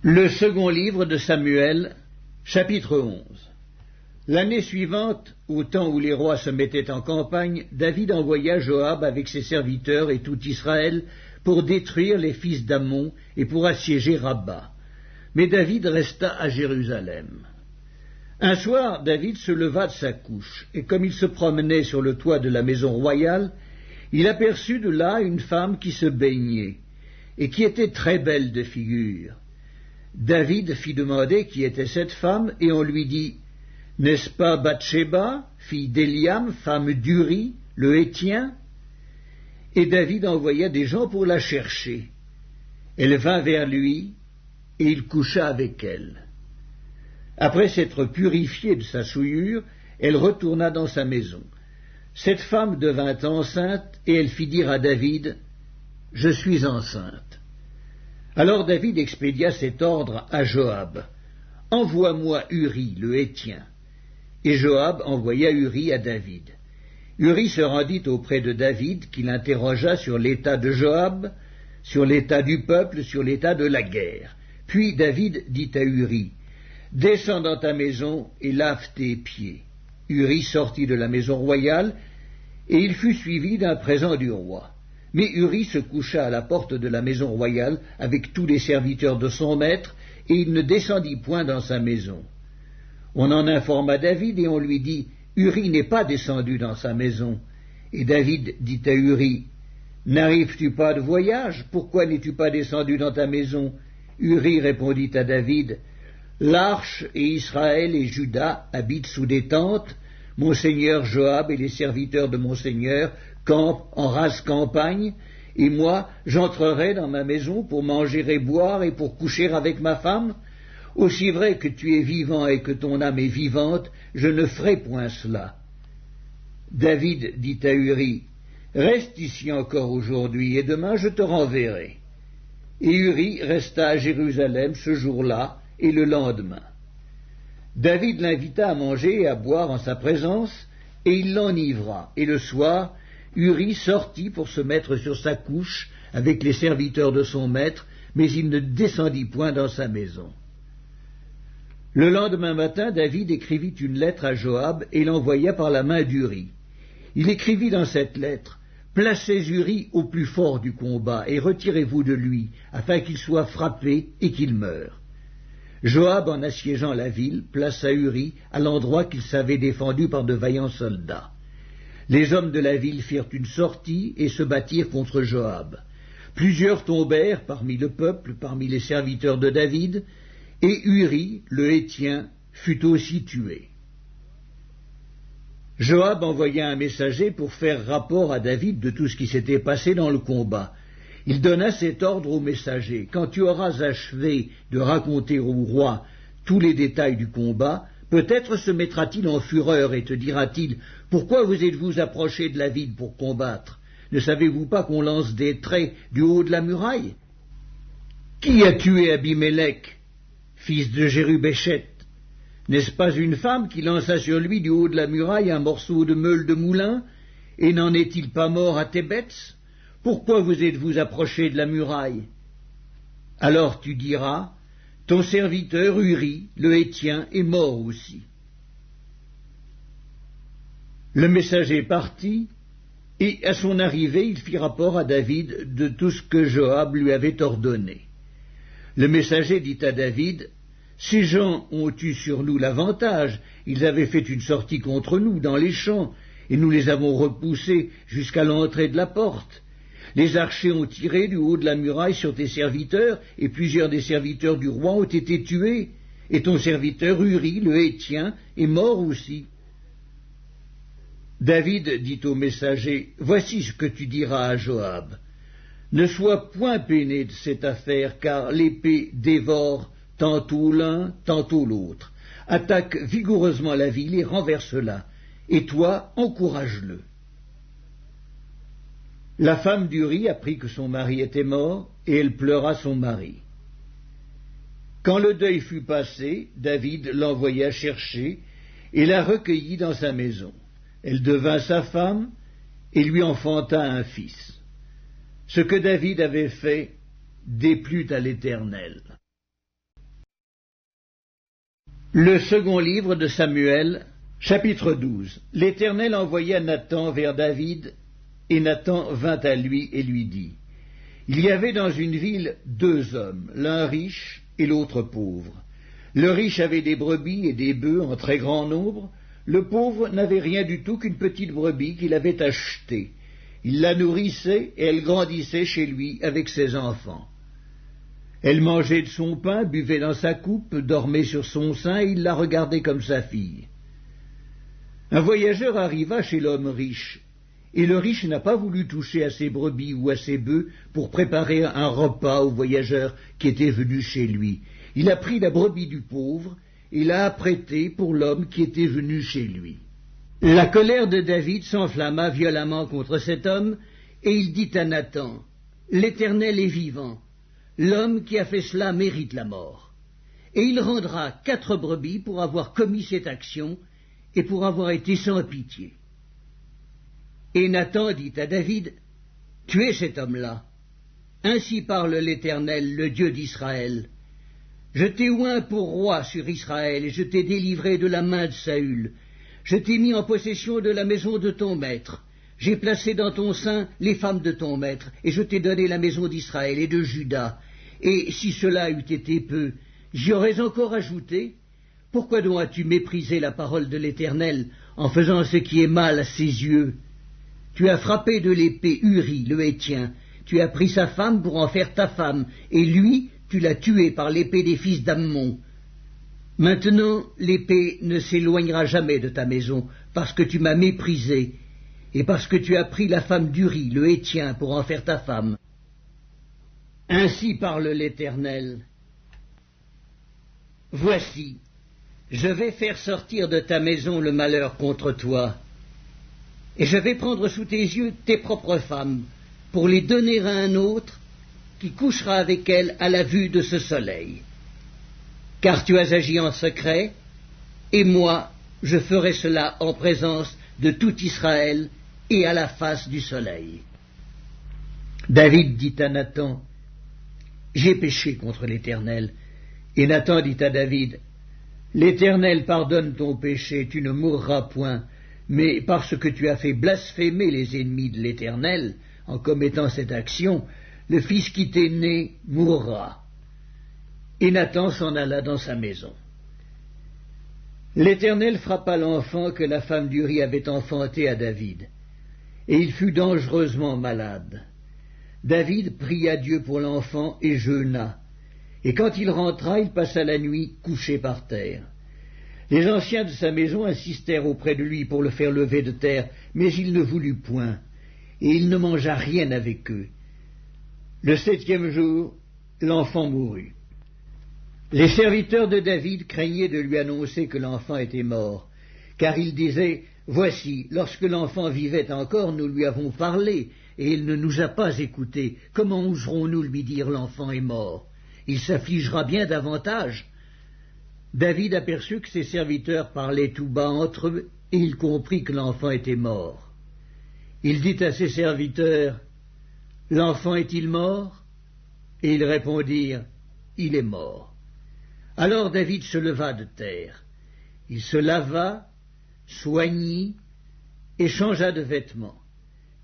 Le second livre de Samuel, chapitre 11. L'année suivante, au temps où les rois se mettaient en campagne, David envoya Joab avec ses serviteurs et tout Israël pour détruire les fils d'Ammon et pour assiéger Rabba. Mais David resta à Jérusalem. Un soir, David se leva de sa couche, et comme il se promenait sur le toit de la maison royale, il aperçut de là une femme qui se baignait, et qui était très belle de figure. David fit demander qui était cette femme, et on lui dit « N'est-ce pas Bathsheba, fille d'Éliam, femme d'Uri, le Héthien ?» Et David envoya des gens pour la chercher. Elle vint vers lui, et il coucha avec elle. Après s'être purifiée de sa souillure, elle retourna dans sa maison. Cette femme devint enceinte, et elle fit dire à David « Je suis enceinte. » Alors David expédia cet ordre à Joab. « Envoie-moi Uri, le Héthien. » Et Joab envoya Uri à David. Uri se rendit auprès de David, qui l'interrogea sur l'état de Joab, sur l'état du peuple, sur l'état de la guerre. Puis David dit à Uri, « Descends dans ta maison et lave tes pieds. » Uri sortit de la maison royale, et il fut suivi d'un présent du roi. Mais Uri se coucha à la porte de la maison royale avec tous les serviteurs de son maître, et il ne descendit point dans sa maison. On en informa David, et on lui dit, « Uri n'est pas descendu dans sa maison. » Et David dit à Uri, « N'arrives-tu pas de voyage? Pourquoi n'es-tu pas descendu dans ta maison ?» Uri répondit à David, « L'arche et Israël et Juda habitent sous des tentes. Mon seigneur Joab et les serviteurs de mon seigneur campent en rase campagne, et moi j'entrerai dans ma maison pour manger et boire et pour coucher avec ma femme. Aussi vrai que tu es vivant et que ton âme est vivante, je ne ferai point cela. » David dit à Uri, « Reste ici encore aujourd'hui, et demain je te renverrai. » Et Uri resta à Jérusalem ce jour-là et le lendemain. David l'invita à manger et à boire en sa présence, et il l'enivra. Et le soir, Uri sortit pour se mettre sur sa couche avec les serviteurs de son maître, mais il ne descendit point dans sa maison. Le lendemain matin, David écrivit une lettre à Joab et l'envoya par la main d'Uri. Il écrivit dans cette lettre, « Placez Uri au plus fort du combat et retirez-vous de lui, afin qu'il soit frappé et qu'il meure. » Joab, en assiégeant la ville, plaça Uri à l'endroit qu'il savait défendu par de vaillants soldats. Les hommes de la ville firent une sortie et se battirent contre Joab. Plusieurs tombèrent parmi le peuple, parmi les serviteurs de David, et Uri, le Héthien, fut aussi tué. Joab envoya un messager pour faire rapport à David de tout ce qui s'était passé dans le combat. Il donna cet ordre au messager, « Quand tu auras achevé de raconter au roi tous les détails du combat, peut-être se mettra-t-il en fureur et te dira-t-il, « Pourquoi vous êtes-vous approchés de la ville pour combattre? Ne savez-vous pas qu'on lance des traits du haut de la muraille? Qui a tué Abimélec, fils de Jérubéchet? N'est-ce pas une femme qui lança sur lui du haut de la muraille un morceau de meule de moulin? Et n'en est-il pas mort à Thébets? Pourquoi vous êtes-vous approchés de la muraille? » Alors tu diras, « Ton serviteur Uri, le Héthien, est mort aussi. » Le messager partit, et à son arrivée, il fit rapport à David de tout ce que Joab lui avait ordonné. Le messager dit à David, « Ces gens ont eu sur nous l'avantage, ils avaient fait une sortie contre nous dans les champs, et nous les avons repoussés jusqu'à l'entrée de la porte. Les archers ont tiré du haut de la muraille sur tes serviteurs, et plusieurs des serviteurs du roi ont été tués, et ton serviteur Uri, le Héthien, est mort aussi. » David dit au messager, « Voici ce que tu diras à Joab. Ne sois point peiné de cette affaire, car l'épée dévore tantôt l'un, tantôt l'autre. Attaque vigoureusement la ville et renverse-la, et toi, encourage-le. » La femme d'Uri apprit que son mari était mort, et elle pleura son mari. Quand le deuil fut passé, David l'envoya chercher, et la recueillit dans sa maison. Elle devint sa femme, et lui enfanta un fils. Ce que David avait fait déplut à l'Éternel. Le second livre de Samuel, chapitre 12. L'Éternel envoya Nathan vers David, et Nathan vint à lui et lui dit, « Il y avait dans une ville 2 hommes, l'un riche et l'autre pauvre. Le riche avait des brebis et des bœufs en très grand nombre, le pauvre n'avait rien du tout qu'une petite brebis qu'il avait achetée. Il la nourrissait et elle grandissait chez lui avec ses enfants. Elle mangeait de son pain, buvait dans sa coupe, dormait sur son sein, et il la regardait comme sa fille. Un voyageur arriva chez l'homme riche, et le riche n'a pas voulu toucher à ses brebis ou à ses bœufs pour préparer un repas au voyageur qui était venu chez lui. Il a pris la brebis du pauvre et l'a apprêtée pour l'homme qui était venu chez lui. La colère de David s'enflamma violemment contre cet homme, et il dit à Nathan, « L'Éternel est vivant. L'homme qui a fait cela mérite la mort. Et il rendra 4 brebis pour avoir commis cette action et pour avoir été sans pitié. » Et Nathan dit à David, « Tuez cet homme-là. Ainsi parle l'Éternel, le Dieu d'Israël. Je t'ai oint pour roi sur Israël, et je t'ai délivré de la main de Saül. Je t'ai mis en possession de la maison de ton maître. J'ai placé dans ton sein les femmes de ton maître, et je t'ai donné la maison d'Israël et de Juda. Et si cela eût été peu, j'y aurais encore ajouté. Pourquoi donc as-tu méprisé la parole de l'Éternel en faisant ce qui est mal à ses yeux? Tu as frappé de l'épée Uri, le Héthien. Tu as pris sa femme pour en faire ta femme, et lui, tu l'as tué par l'épée des fils d'Ammon. Maintenant, l'épée ne s'éloignera jamais de ta maison, parce que tu m'as méprisé, et parce que tu as pris la femme d'Uri, le Héthien, pour en faire ta femme. Ainsi parle l'Éternel. Voici, je vais faire sortir de ta maison le malheur contre toi, et je vais prendre sous tes yeux tes propres femmes, pour les donner à un autre, qui couchera avec elles à la vue de ce soleil. Car tu as agi en secret, et moi, je ferai cela en présence de tout Israël et à la face du soleil. » David dit à Nathan, « J'ai péché contre l'Éternel. » Et Nathan dit à David, « L'Éternel pardonne ton péché, tu ne mourras point, mais parce que tu as fait blasphémer les ennemis de l'Éternel, en commettant cette action, le fils qui t'est né mourra. » Et Nathan s'en alla dans sa maison. L'Éternel frappa l'enfant que la femme d'Uri avait enfanté à David, et il fut dangereusement malade. David pria Dieu pour l'enfant et jeûna, et quand il rentra, il passa la nuit couché par terre. Les anciens de sa maison insistèrent auprès de lui pour le faire lever de terre, mais il ne voulut point, et il ne mangea rien avec eux. Le 7e jour, l'enfant mourut. Les serviteurs de David craignaient de lui annoncer que l'enfant était mort, car ils disaient, « Voici, lorsque l'enfant vivait encore, nous lui avons parlé, et il ne nous a pas écoutés. Comment oserons-nous lui dire l'enfant est mort? Il s'affligera bien davantage. » David aperçut que ses serviteurs parlaient tout bas entre eux, et il comprit que l'enfant était mort. Il dit à ses serviteurs, « L'enfant est-il mort ?» Et ils répondirent, « Il est mort. » Alors David se leva de terre. Il se lava, soignit et changea de vêtements.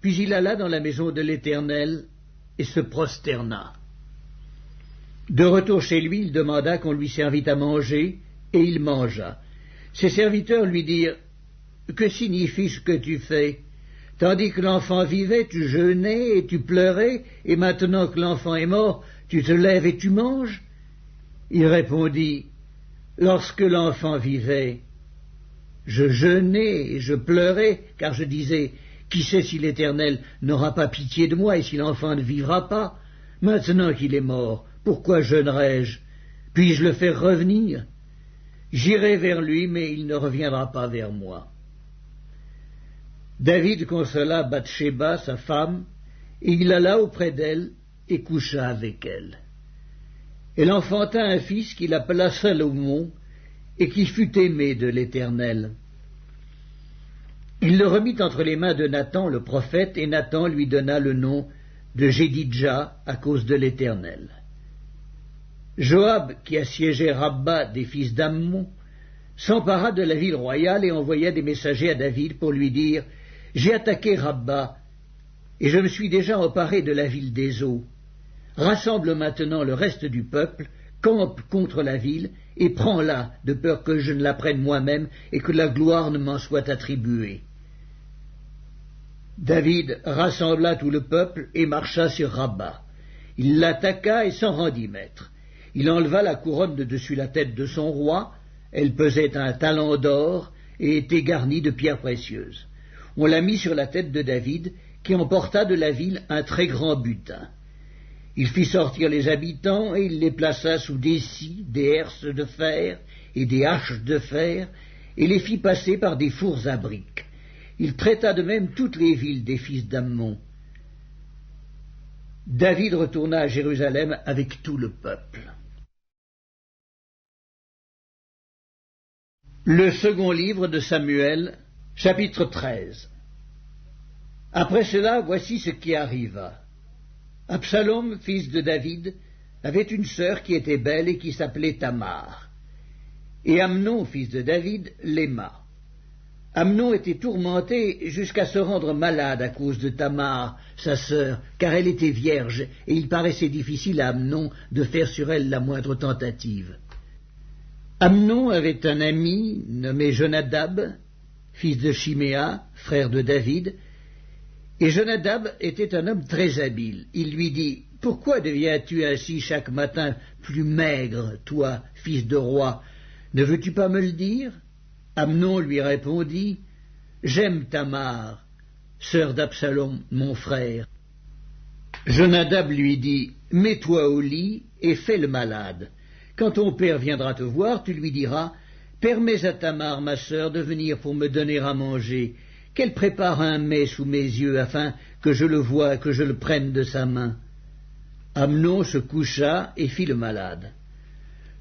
Puis il alla dans la maison de l'Éternel et se prosterna. De retour chez lui, il demanda qu'on lui servît à manger, et il mangea. Ses serviteurs lui dirent, « Que signifie ce que tu fais? Tandis que l'enfant vivait, tu jeûnais et tu pleurais, et maintenant que l'enfant est mort, tu te lèves et tu manges ?» Il répondit, « Lorsque l'enfant vivait, je jeûnais et je pleurais, car je disais, qui sait si l'Éternel n'aura pas pitié de moi et si l'enfant ne vivra pas? Maintenant qu'il est mort, pourquoi jeûnerai-je? Puis-je le faire revenir? J'irai vers lui, mais il ne reviendra pas vers moi. » David consola Bathsheba, sa femme, et il alla auprès d'elle et coucha avec elle. Elle enfanta un fils qu'il appela Salomon, et qui fut aimé de l'Éternel. Il le remit entre les mains de Nathan le prophète, et Nathan lui donna le nom de Jédidja à cause de l'Éternel. Joab, qui assiégeait Rabba des fils d'Ammon, s'empara de la ville royale et envoya des messagers à David pour lui dire « J'ai attaqué Rabba, et je me suis déjà emparé de la ville des eaux. Rassemble maintenant le reste du peuple, campe contre la ville, et prends-la, de peur que je ne la prenne moi-même et que la gloire ne m'en soit attribuée. » David rassembla tout le peuple et marcha sur Rabba. Il l'attaqua et s'en rendit maître. Il enleva la couronne de dessus la tête de son roi, elle pesait un talent d'or et était garnie de pierres précieuses. On la mit sur la tête de David, qui emporta de la ville un très grand butin. Il fit sortir les habitants et il les plaça sous des scies, des herses de fer et des haches de fer, et les fit passer par des fours à briques. Il traita de même toutes les villes des fils d'Ammon. David retourna à Jérusalem avec tout le peuple. Le second livre de Samuel, chapitre 13. Après cela, voici ce qui arriva. Absalom, fils de David, avait une sœur qui était belle et qui s'appelait Tamar. Et Amnon, fils de David, l'aima. Amnon était tourmenté jusqu'à se rendre malade à cause de Tamar, sa sœur, car elle était vierge, et il paraissait difficile à Amnon de faire sur elle la moindre tentative. Amnon avait un ami nommé Jonadab, fils de Chiméa, frère de David, et Jonadab était un homme très habile. Il lui dit « Pourquoi deviens-tu ainsi chaque matin plus maigre, toi, fils de roi? Ne veux-tu pas me le dire ?» Amnon lui répondit « J'aime Tamar, sœur d'Absalom, mon frère. » Jonadab lui dit « Mets-toi au lit et fais le malade. Quand ton père viendra te voir, tu lui diras « Permets à Tamar, ma sœur, de venir pour me donner à manger, qu'elle prépare un mets sous mes yeux, afin que je le voie et que je le prenne de sa main. » Amnon se coucha et fit le malade.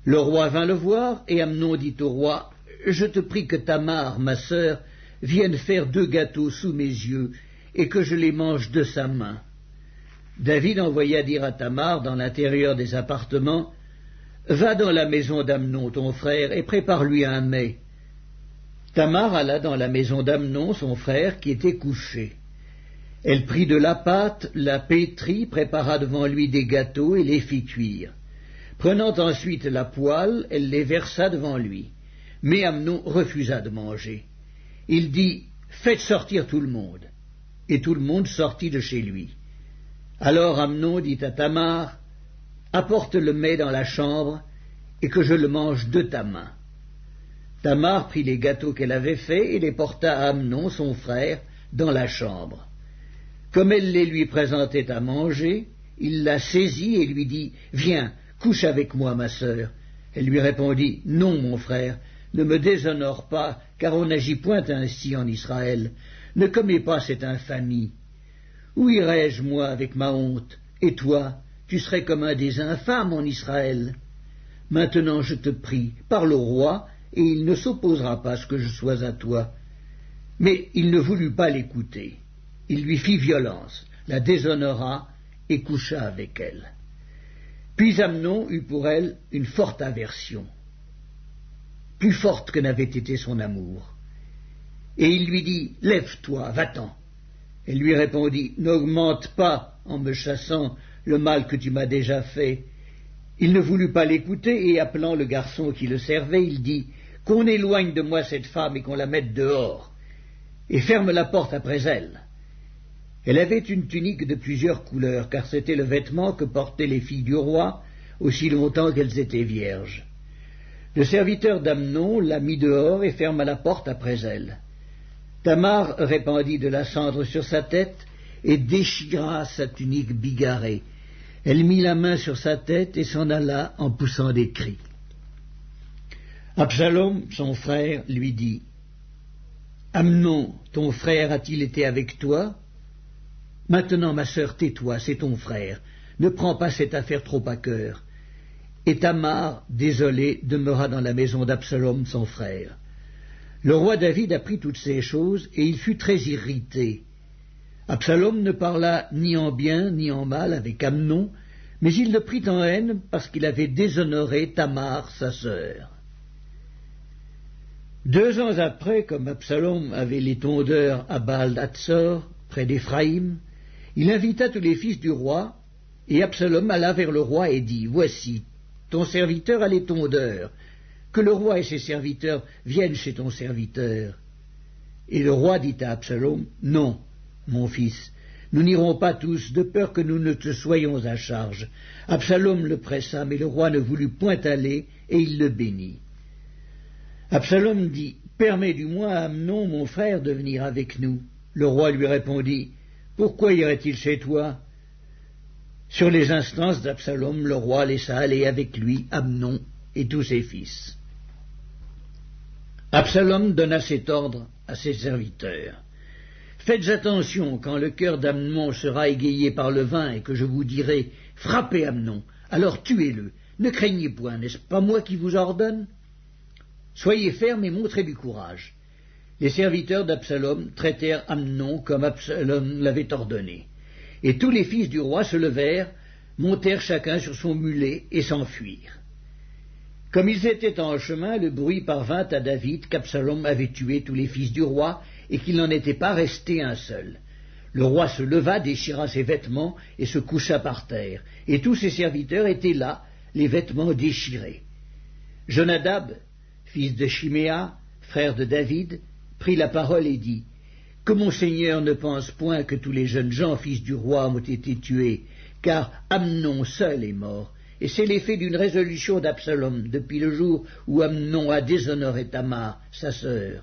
Le roi vint le voir, et Amnon dit au roi « Je te prie que Tamar, ma sœur, vienne faire 2 gâteaux sous mes yeux, et que je les mange de sa main. » David envoya dire à Tamar, dans l'intérieur des appartements, « Va dans la maison d'Amnon, ton frère, et prépare-lui un mets. » Tamar alla dans la maison d'Amnon, son frère, qui était couché. Elle prit de la pâte, la pétrit, prépara devant lui des gâteaux et les fit cuire. Prenant ensuite la poêle, elle les versa devant lui. Mais Amnon refusa de manger. Il dit « Faites sortir tout le monde. » Et tout le monde sortit de chez lui. Alors Amnon dit à Tamar « Apporte le mets dans la chambre, et que je le mange de ta main. » Tamar prit les gâteaux qu'elle avait faits et les porta à Amnon, son frère, dans la chambre. Comme elle les lui présentait à manger, il la saisit et lui dit « Viens, couche avec moi, ma sœur. » Elle lui répondit « Non, mon frère, ne me déshonore pas, car on n'agit point ainsi en Israël. Ne commets pas cette infamie. Où irais-je, moi, avec ma honte? Et toi, tu serais comme un des infâmes en Israël. Maintenant, je te prie, parle au roi, et il ne s'opposera pas à ce que je sois à toi. » Mais il ne voulut pas l'écouter. Il lui fit violence, la déshonora et coucha avec elle. Puis Amnon eut pour elle une forte aversion, plus forte que n'avait été son amour. Et il lui dit « Lève-toi, va-t'en. » Elle lui répondit « N'augmente pas, en me chassant, le mal que tu m'as déjà fait. » Il ne voulut pas l'écouter, et appelant le garçon qui le servait, il dit « Qu'on éloigne de moi cette femme et qu'on la mette dehors, et ferme la porte après elle. » Elle avait une tunique de plusieurs couleurs, car c'était le vêtement que portaient les filles du roi, aussi longtemps qu'elles étaient vierges. Le serviteur d'Amnon la mit dehors et ferma la porte après elle. Tamar répandit de la cendre sur sa tête et déchira sa tunique bigarrée. Elle mit la main sur sa tête et s'en alla en poussant des cris. Absalom, son frère, lui dit « Amnon, ton frère a-t-il été avec toi? Maintenant, ma sœur, tais-toi, c'est ton frère. Ne prends pas cette affaire trop à cœur. » Et Tamar, désolée, demeura dans la maison d'Absalom, son frère. Le roi David apprit toutes ces choses, et il fut très irrité. Absalom ne parla ni en bien ni en mal avec Amnon, mais il le prit en haine parce qu'il avait déshonoré Tamar, sa sœur. 2 ans après, comme Absalom avait les tondeurs à Baal-Hatzor, près d'Éphraïm, il invita tous les fils du roi, et Absalom alla vers le roi et dit, « Voici, ton serviteur a les tondeurs, que le roi et ses serviteurs viennent chez ton serviteur. » Et le roi dit à Absalom, « Non, mon fils, nous n'irons pas tous, de peur que nous ne te soyons à charge. » Absalom le pressa, mais le roi ne voulut point aller, et il le bénit. Absalom dit, « Permets du moins à Amnon, mon frère, de venir avec nous. » Le roi lui répondit, « Pourquoi irait-il chez toi ?» Sur les instances d'Absalom, le roi laissa aller avec lui Amnon et tous ses fils. Absalom donna cet ordre à ses serviteurs. « Faites attention, quand le cœur d'Amnon sera égayé par le vin et que je vous dirai « Frappez Amnon », alors tuez-le. Ne craignez point, n'est-ce pas moi qui vous ordonne ? Soyez fermes et montrez du courage. » Les serviteurs d'Absalom traitèrent Amnon comme Absalom l'avait ordonné. Et tous les fils du roi se levèrent, montèrent chacun sur son mulet et s'enfuirent. Comme ils étaient en chemin, le bruit parvint à David qu'Absalom avait tué tous les fils du roi et qu'il n'en était pas resté un seul. Le roi se leva, déchira ses vêtements et se coucha par terre, et tous ses serviteurs étaient là, les vêtements déchirés. Jonadab, fils de Chiméa, frère de David, prit la parole et dit, « Que mon seigneur ne pense point que tous les jeunes gens, fils du roi, ont été tués, car Amnon seul est mort, et c'est l'effet d'une résolution d'Absalom depuis le jour où Amnon a déshonoré Tamar, sa sœur.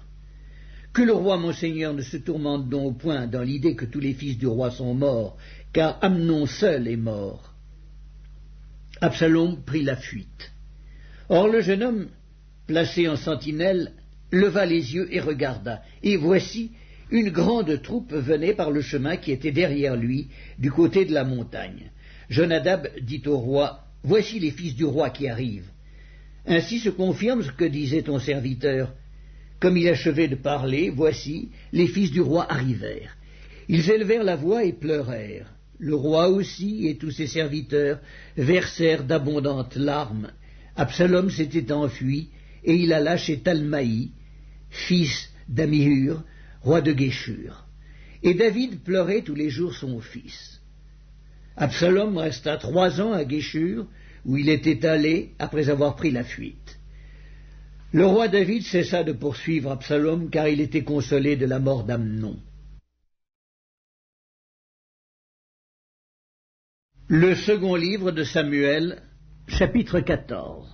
Que le roi mon seigneur ne se tourmente donc point dans l'idée que tous les fils du roi sont morts, car Amnon seul est mort. » Absalom prit la fuite. Or le jeune homme, placé en sentinelle, leva les yeux et regarda, et voici, une grande troupe venait par le chemin qui était derrière lui, du côté de la montagne. Jonadab dit au roi, « Voici les fils du roi qui arrivent. » Ainsi se confirme ce que disait ton serviteur. Comme il achevait de parler, voici, les fils du roi arrivèrent. Ils élevèrent la voix et pleurèrent. Le roi aussi et tous ses serviteurs versèrent d'abondantes larmes. Absalom s'était enfui, et il alla chez Talmaï, fils d'Amihur, roi de Géshur. Et David pleurait tous les jours son fils. Absalom resta 3 ans à Géshur, où il était allé après avoir pris la fuite. Le roi David cessa de poursuivre Absalom, car il était consolé de la mort d'Amnon. Le second livre de Samuel, chapitre 14.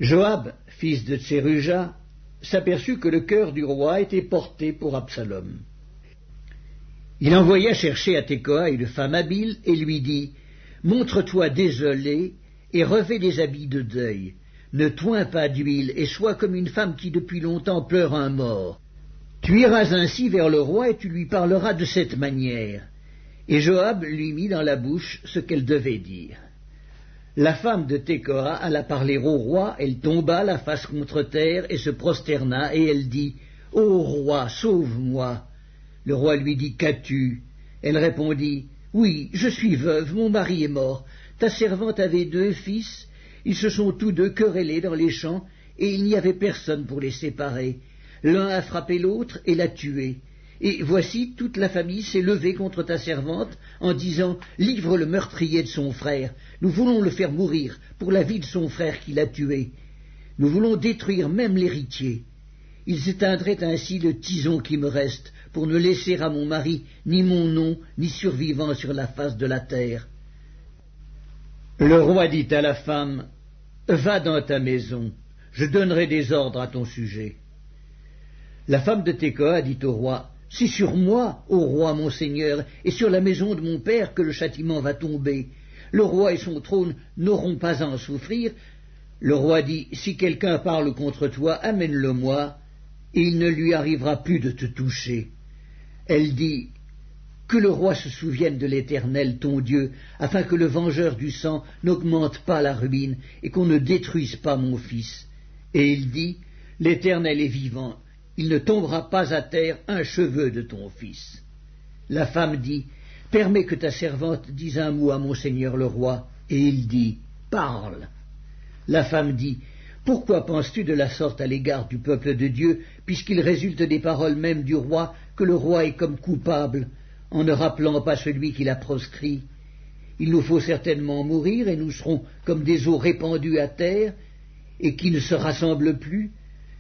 Joab, fils de Tseruja, s'aperçut que le cœur du roi était porté pour Absalom. Il envoya chercher à Tekoa une femme habile et lui dit, « Montre-toi désolé et revêt des habits de deuil. Ne toins pas d'huile et sois comme une femme qui depuis longtemps pleure un mort. Tu iras ainsi vers le roi et tu lui parleras de cette manière. » Et Joab lui mit dans la bouche ce qu'elle devait dire. La femme de Tekoa alla parler au roi, elle tomba la face contre terre et se prosterna, et elle dit, « Ô roi, sauve-moi !» Le roi lui dit, « Qu'as-tu » Elle répondit, « Oui, je suis veuve, mon mari est mort. Ta servante avait 2 fils, ils se sont tous 2 querellés dans les champs, et il n'y avait personne pour les séparer. L'un a frappé l'autre et l'a tué. Et voici, toute la famille s'est levée contre ta servante en disant, « Livre le meurtrier de son frère, nous voulons le faire mourir pour la vie de son frère qui l'a tué. Nous voulons détruire même l'héritier. Ils éteindraient ainsi le tison qui me reste, pour ne laisser à mon mari ni mon nom, ni survivant sur la face de la terre. » Le roi dit à la femme, « Va dans ta maison, je donnerai des ordres à ton sujet. » La femme de Tekoa dit au roi, « C'est sur moi, ô roi mon seigneur, et sur la maison de mon père que le châtiment va tomber. Le roi et son trône n'auront pas à en souffrir. » Le roi dit, « Si quelqu'un parle contre toi, amène-le-moi, et il ne lui arrivera plus de te toucher. » Elle dit, « Que le roi se souvienne de l'Éternel, ton Dieu, afin que le vengeur du sang n'augmente pas la ruine, et qu'on ne détruise pas mon fils. » Et il dit, « L'Éternel est vivant, il ne tombera pas à terre un cheveu de ton fils. » La femme dit, « Permets que ta servante dise un mot à mon seigneur le roi. » Et il dit, « Parle. » La femme dit, « Pourquoi penses-tu de la sorte à l'égard du peuple de Dieu, puisqu'il résulte des paroles mêmes du roi que le roi est comme coupable, en ne rappelant pas celui qui l'a proscrit? Il nous faut certainement mourir, et nous serons comme des eaux répandues à terre, et qui ne se rassemblent plus.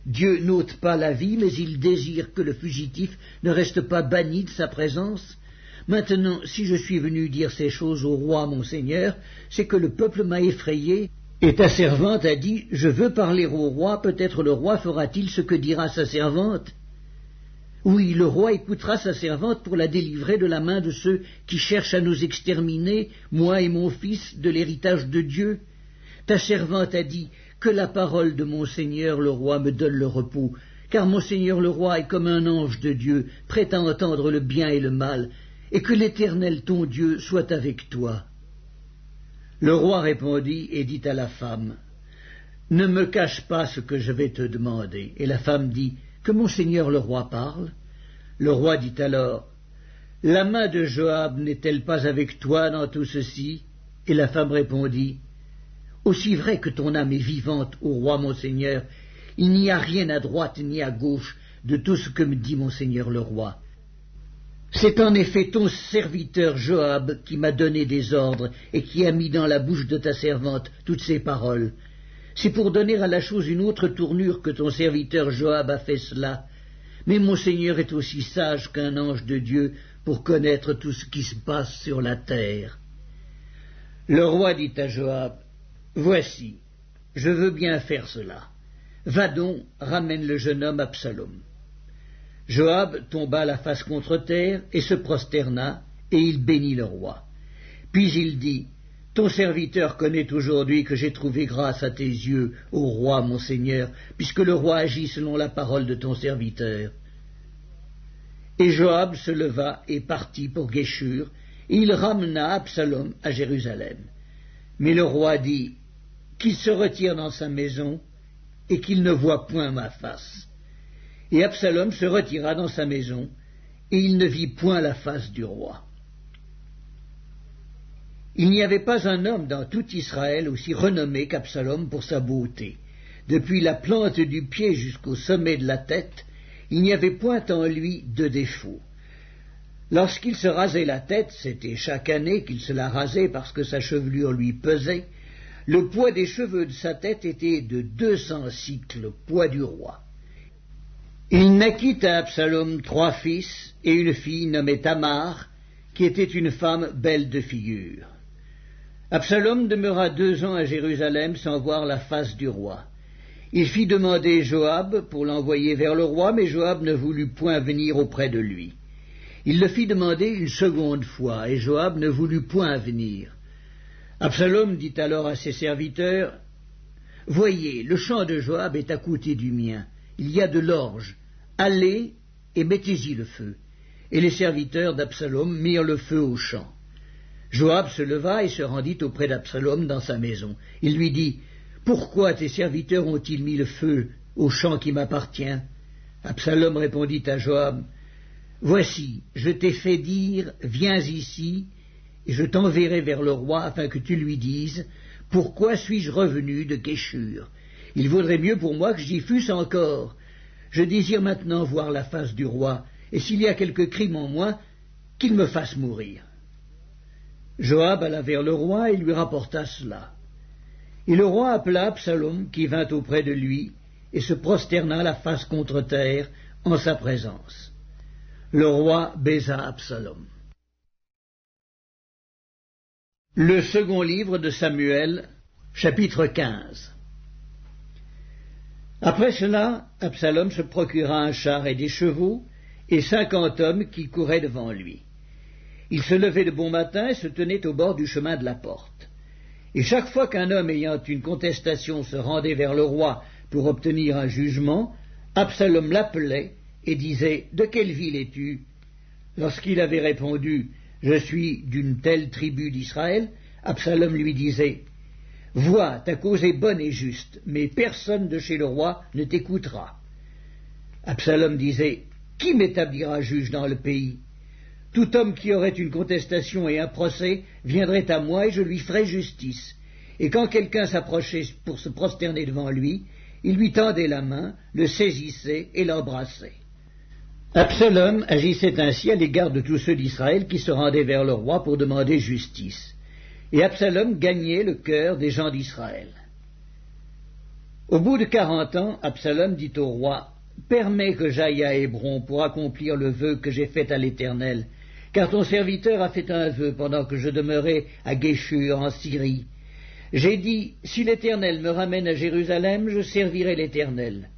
Dieu n'ôte pas la vie, mais il désire que le fugitif ne reste pas banni de sa présence. Maintenant, si je suis venu dire ces choses au roi mon seigneur, c'est que le peuple m'a effrayé, et ta servante a dit, je veux parler au roi, peut-être le roi fera-t-il ce que dira sa servante. Oui, le roi écoutera sa servante pour la délivrer de la main de ceux qui cherchent à nous exterminer, moi et mon fils, de l'héritage de Dieu. Ta servante a dit, que la parole de mon seigneur le roi me donne le repos, car mon seigneur le roi est comme un ange de Dieu, prêt à entendre le bien et le mal, et que l'Éternel ton Dieu soit avec toi. Le roi répondit et dit à la femme, ne me cache pas ce que je vais te demander. Et la femme dit, que mon seigneur le roi parle. Le roi dit alors, la main de Joab n'est-elle pas avec toi dans tout ceci? Et la femme répondit, aussi vrai que ton âme est vivante, ô roi mon seigneur, il n'y a rien à droite ni à gauche de tout ce que me dit mon seigneur le roi. C'est en effet ton serviteur Joab qui m'a donné des ordres et qui a mis dans la bouche de ta servante toutes ces paroles. C'est pour donner à la chose une autre tournure que ton serviteur Joab a fait cela. Mais mon Seigneur est aussi sage qu'un ange de Dieu pour connaître tout ce qui se passe sur la terre. Le roi dit à Joab, voici, je veux bien faire cela. Va donc, ramène le jeune homme Absalom. Joab tomba la face contre terre et se prosterna, et il bénit le roi. Puis il dit, ton serviteur connaît aujourd'hui que j'ai trouvé grâce à tes yeux, ô roi mon seigneur, puisque le roi agit selon la parole de ton serviteur. Et Joab se leva et partit pour Guéshur, et il ramena Absalom à Jérusalem. Mais le roi dit, qu'il se retire dans sa maison, et qu'il ne voie point ma face. Et Absalom se retira dans sa maison, et il ne vit point la face du roi. Il n'y avait pas un homme dans tout Israël aussi renommé qu'Absalom pour sa beauté. Depuis la plante du pied jusqu'au sommet de la tête, il n'y avait point en lui de défaut. Lorsqu'il se rasait la tête, c'était chaque année qu'il se la rasait parce que sa chevelure lui pesait, le poids des cheveux de sa tête était de 200 cycles, poids du roi. Il naquit à Absalom 3 fils et une fille nommée Tamar, qui était une femme belle de figure. Absalom demeura 2 ans à Jérusalem sans voir la face du roi. Il fit demander Joab pour l'envoyer vers le roi, mais Joab ne voulut point venir auprès de lui. Il le fit demander une seconde fois, et Joab ne voulut point venir. Absalom dit alors à ses serviteurs, « Voyez, le champ de Joab est à côté du mien. Il y a de l'orge. Allez et mettez-y le feu. » Et les serviteurs d'Absalom mirent le feu au champ. Joab se leva et se rendit auprès d'Absalom dans sa maison. Il lui dit, « Pourquoi tes serviteurs ont-ils mis le feu au champ qui m'appartient » Absalom répondit à Joab, « Voici, je t'ai fait dire, viens ici, et je t'enverrai vers le roi afin que tu lui dises, pourquoi suis-je revenu de Guéshur? Il vaudrait mieux pour moi que j'y fusse encore. Je désire maintenant voir la face du roi, et s'il y a quelque crime en moi, qu'il me fasse mourir. » Joab alla vers le roi et lui rapporta cela. Et le roi appela Absalom, qui vint auprès de lui, et se prosterna la face contre terre en sa présence. Le roi baisa Absalom. Le second livre de Samuel, chapitre 15. Après cela, Absalom se procura un char et des chevaux, et 50 hommes qui couraient devant lui. Il se levait de bon matin et se tenait au bord du chemin de la porte. Et chaque fois qu'un homme ayant une contestation se rendait vers le roi pour obtenir un jugement, Absalom l'appelait et disait « De quelle ville es-tu » Lorsqu'il avait répondu « Je suis d'une telle tribu d'Israël », Absalom lui disait « Vois, ta cause est bonne et juste, mais personne de chez le roi ne t'écoutera. » Absalom disait « Qui m'établira juge dans le pays ? Tout homme qui aurait une contestation et un procès viendrait à moi et je lui ferais justice. et quand quelqu'un s'approchait pour se prosterner devant lui, il lui tendait la main, le saisissait et l'embrassait. Absalom agissait ainsi à l'égard de tous ceux d'Israël qui se rendaient vers le roi pour demander justice. Et Absalom gagnait le cœur des gens d'Israël. Au bout de 40 ans, Absalom dit au roi, « Permets que j'aille à Hébron pour accomplir le vœu que j'ai fait à l'Éternel, car ton serviteur a fait un vœu pendant que je demeurais à Guéshur en Syrie. J'ai dit, si l'Éternel me ramène à Jérusalem, je servirai l'Éternel. »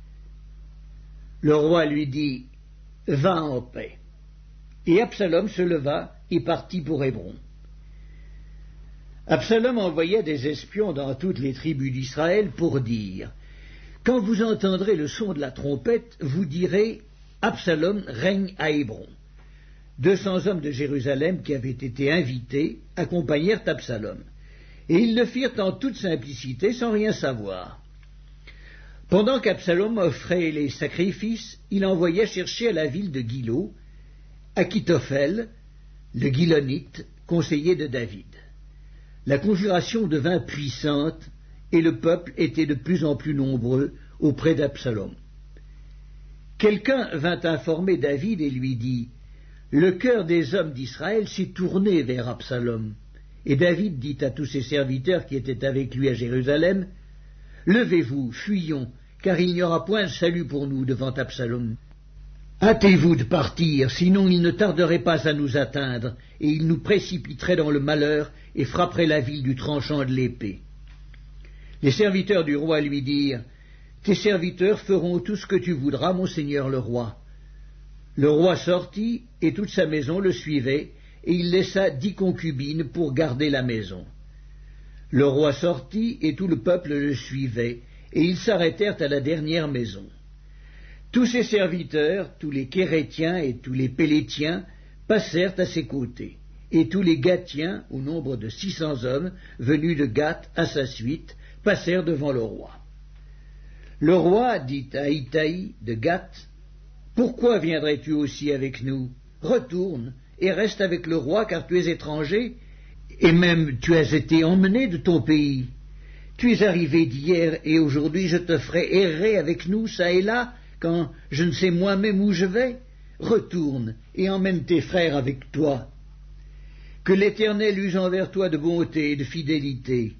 Le roi lui dit, « Va en paix. » Et Absalom se leva et partit pour Hébron. Absalom envoya des espions dans toutes les tribus d'Israël pour dire, « Quand vous entendrez le son de la trompette, vous direz, Absalom règne à Hébron. » 200 hommes de Jérusalem qui avaient été invités accompagnèrent Absalom, et ils le firent en toute simplicité sans rien savoir. Pendant qu'Absalom offrait les sacrifices, il envoya chercher à la ville de Gilo Achitophel, le Gilonite, conseiller de David. La conjuration devint puissante, et le peuple était de plus en plus nombreux auprès d'Absalom. Quelqu'un vint informer David et lui dit, « Le cœur des hommes d'Israël s'est tourné vers Absalom. » Et David dit à tous ses serviteurs qui étaient avec lui à Jérusalem, « Levez-vous, fuyons, car il n'y aura point de salut pour nous devant Absalom. Hâtez-vous de partir, sinon il ne tarderait pas à nous atteindre, et il nous précipiterait dans le malheur et frapperait la ville du tranchant de l'épée. » Les serviteurs du roi lui dirent, « Tes serviteurs feront tout ce que tu voudras, mon seigneur le roi. » Le roi sortit, et toute sa maison le suivait, et il laissa 10 concubines pour garder la maison. Le roi sortit, et tout le peuple le suivait, et ils s'arrêtèrent à la dernière maison. Tous ses serviteurs, tous les Kérétiens et tous les Pélétiens, passèrent à ses côtés, et tous les Gatiens, au nombre de 600 hommes, venus de Gath à sa suite, passèrent devant le roi. Le roi dit à Itaï de Gath, « Pourquoi viendrais-tu aussi avec nous? Retourne et reste avec le roi, car tu es étranger, et même tu as été emmené de ton pays. Tu es arrivé d'hier, et aujourd'hui je te ferai errer avec nous, çà et là, quand je ne sais moi-même où je vais. Retourne et emmène tes frères avec toi. Que l'Éternel use envers toi de bonté et de fidélité. »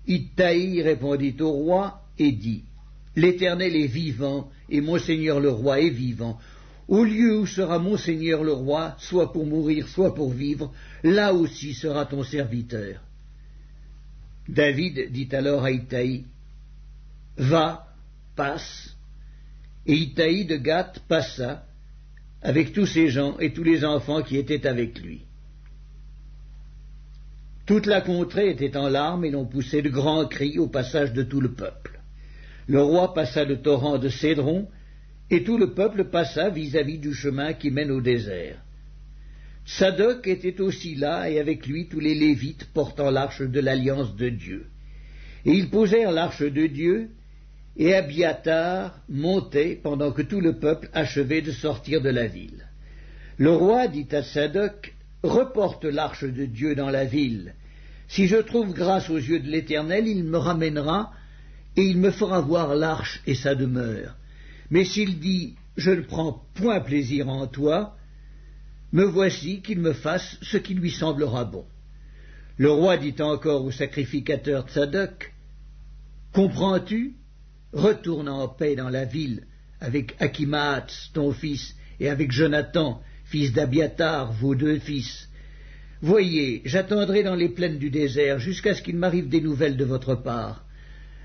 Itaï répondit au roi et dit, « L'Éternel est vivant, et mon seigneur le roi est vivant. Au lieu où sera mon seigneur le roi, soit pour mourir, soit pour vivre, là aussi sera ton serviteur. » David dit alors à Itaï, « Va, passe. » Et Itaï de Gath passa, avec tous ses gens et tous les enfants qui étaient avec lui. Toute la contrée était en larmes, et l'on poussait de grands cris au passage de tout le peuple. Le roi passa le torrent de Cédron, et tout le peuple passa vis-à-vis du chemin qui mène au désert. Tsadok était aussi là, et avec lui tous les Lévites portant l'arche de l'alliance de Dieu. Et ils posèrent l'arche de Dieu, et Abiatar montait pendant que tout le peuple achevait de sortir de la ville. Le roi dit à Tsadok, « Reporte l'arche de Dieu dans la ville. Si je trouve grâce aux yeux de l'Éternel, il me ramènera, et il me fera voir l'arche et sa demeure. Mais s'il dit, je ne prends point plaisir en toi, me voici qu'il me fasse ce qui lui semblera bon. » Le roi dit encore au sacrificateur Tsadok, « Comprends-tu? Retourne en paix dans la ville avec Achimaats, ton fils, et avec Jonathan, fils d'Abiatar, vos 2 fils. Voyez, j'attendrai dans les plaines du désert jusqu'à ce qu'il m'arrive des nouvelles de votre part. »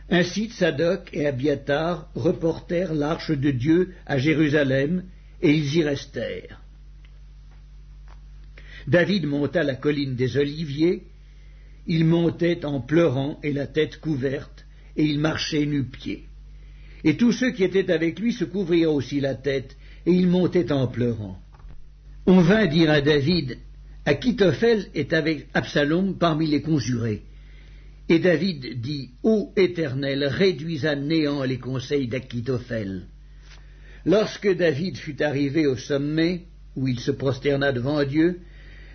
Ainsi Tsadok et Abiatar reportèrent l'arche de Dieu à Jérusalem, et ils y restèrent. David monta la colline des Oliviers. Il montait en pleurant et la tête couverte, et il marchait nu-pieds. Et tous ceux qui étaient avec lui se couvrirent aussi la tête, et ils montaient en pleurant. On vint dire à David, « Achitophel est avec Absalom parmi les conjurés. » Et David dit, « Ô Éternel, réduis à néant les conseils d'Achitophel. » Lorsque David fut arrivé au sommet, où il se prosterna devant Dieu,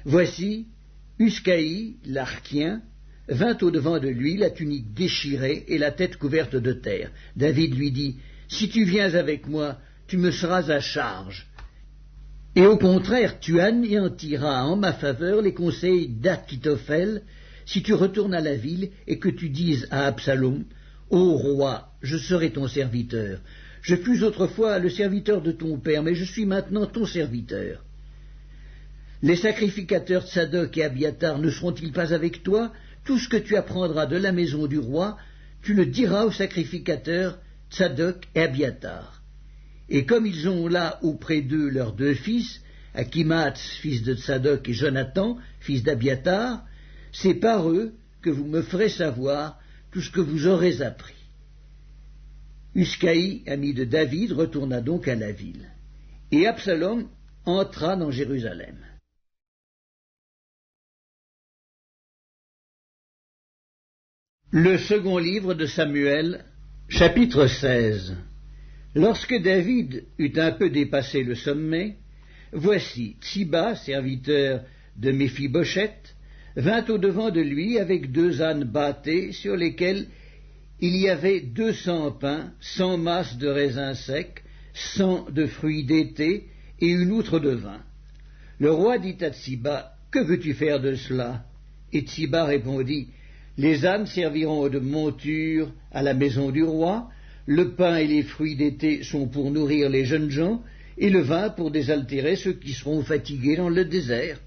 voici, Uscaï, l'Archien, vint au-devant de lui, la tunique déchirée et la tête couverte de terre. David lui dit, « Si tu viens avec moi, tu me seras à charge. Et au contraire, tu anéantiras en ma faveur les conseils d'Akitophel, si tu retournes à la ville et que tu dises à Absalom, « Ô roi, je serai ton serviteur. Je fus autrefois le serviteur de ton père, mais je suis maintenant ton serviteur. Les sacrificateurs Tsadok et Abiatar ne seront-ils pas avec toi? Tout ce que tu apprendras de la maison du roi, tu le diras aux sacrificateurs Tsadok et Abiatar. Et comme ils ont là auprès d'eux leurs 2 fils, Achimaatz, fils de Tsadok, et Jonathan, fils d'Abiatar, c'est par eux que vous me ferez savoir tout ce que vous aurez appris. » Uscaï, ami de David, retourna donc à la ville. Et Absalom entra dans Jérusalem. Le second livre de Samuel, chapitre 16. Lorsque David eut un peu dépassé le sommet, voici Tsiba, serviteur de Méphibosheth, vint au-devant de lui avec 2 ânes bâtés sur lesquels il y avait 200 pains, 100 masses de raisins secs, 100 de fruits d'été et une outre de vin. Le roi dit à Tsiba, « Que veux-tu faire de cela ?» Et Tsiba répondit, « Les ânes serviront de monture à la maison du roi, le pain et les fruits d'été sont pour nourrir les jeunes gens, et le vin pour désaltérer ceux qui seront fatigués dans le désert. »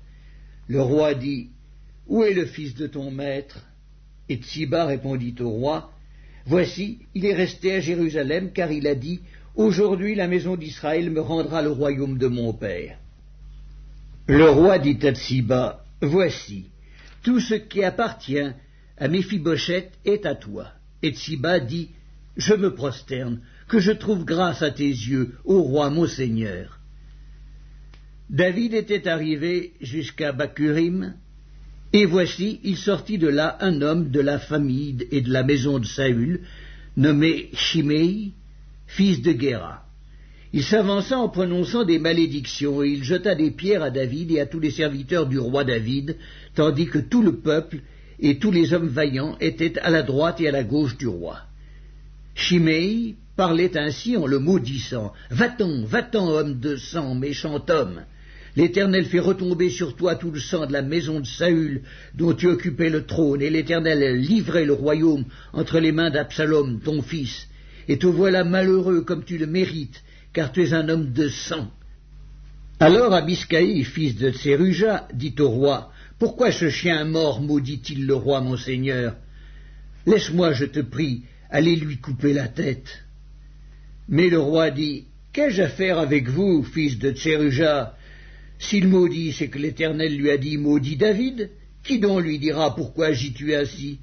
Le roi dit, « Où est le fils de ton maître ?» Et Tsiba répondit au roi, « Voici, il est resté à Jérusalem, car il a dit, « Aujourd'hui la maison d'Israël me rendra le royaume de mon père. » Le roi dit à Tsiba, « Voici, tout ce qui appartient à Méphibosheth est à toi. » Et Tsiba dit, « Je me prosterne, que je trouve grâce à tes yeux, ô roi mon seigneur. » David était arrivé jusqu'à Bakurim, et voici, il sortit de là un homme de la famille et de la maison de Saül, nommé Shimei, fils de Guéra. Il s'avança en prononçant des malédictions, et il jeta des pierres à David et à tous les serviteurs du roi David, tandis que tout le peuple et tous les hommes vaillants étaient à la droite et à la gauche du roi. Shimei parlait ainsi en le maudissant. « Va-t'en, va-t'en, homme de sang, méchant homme. L'Éternel fait retomber sur toi tout le sang de la maison de Saül, dont tu occupais le trône, et l'Éternel a livré le royaume entre les mains d'Absalom, ton fils. Et te voilà malheureux comme tu le mérites, car tu es un homme de sang. » Alors Abiscaï, fils de Tseruja, dit au roi, « Pourquoi ce chien mort maudit-il le roi, mon seigneur? Laisse-moi, je te prie, aller lui couper la tête. » Mais le roi dit, « Qu'ai-je à faire avec vous, fils de Tseruja? S'il maudit, c'est que l'Éternel lui a dit, maudit David. Qui donc lui dira, pourquoi agis-tu ainsi? »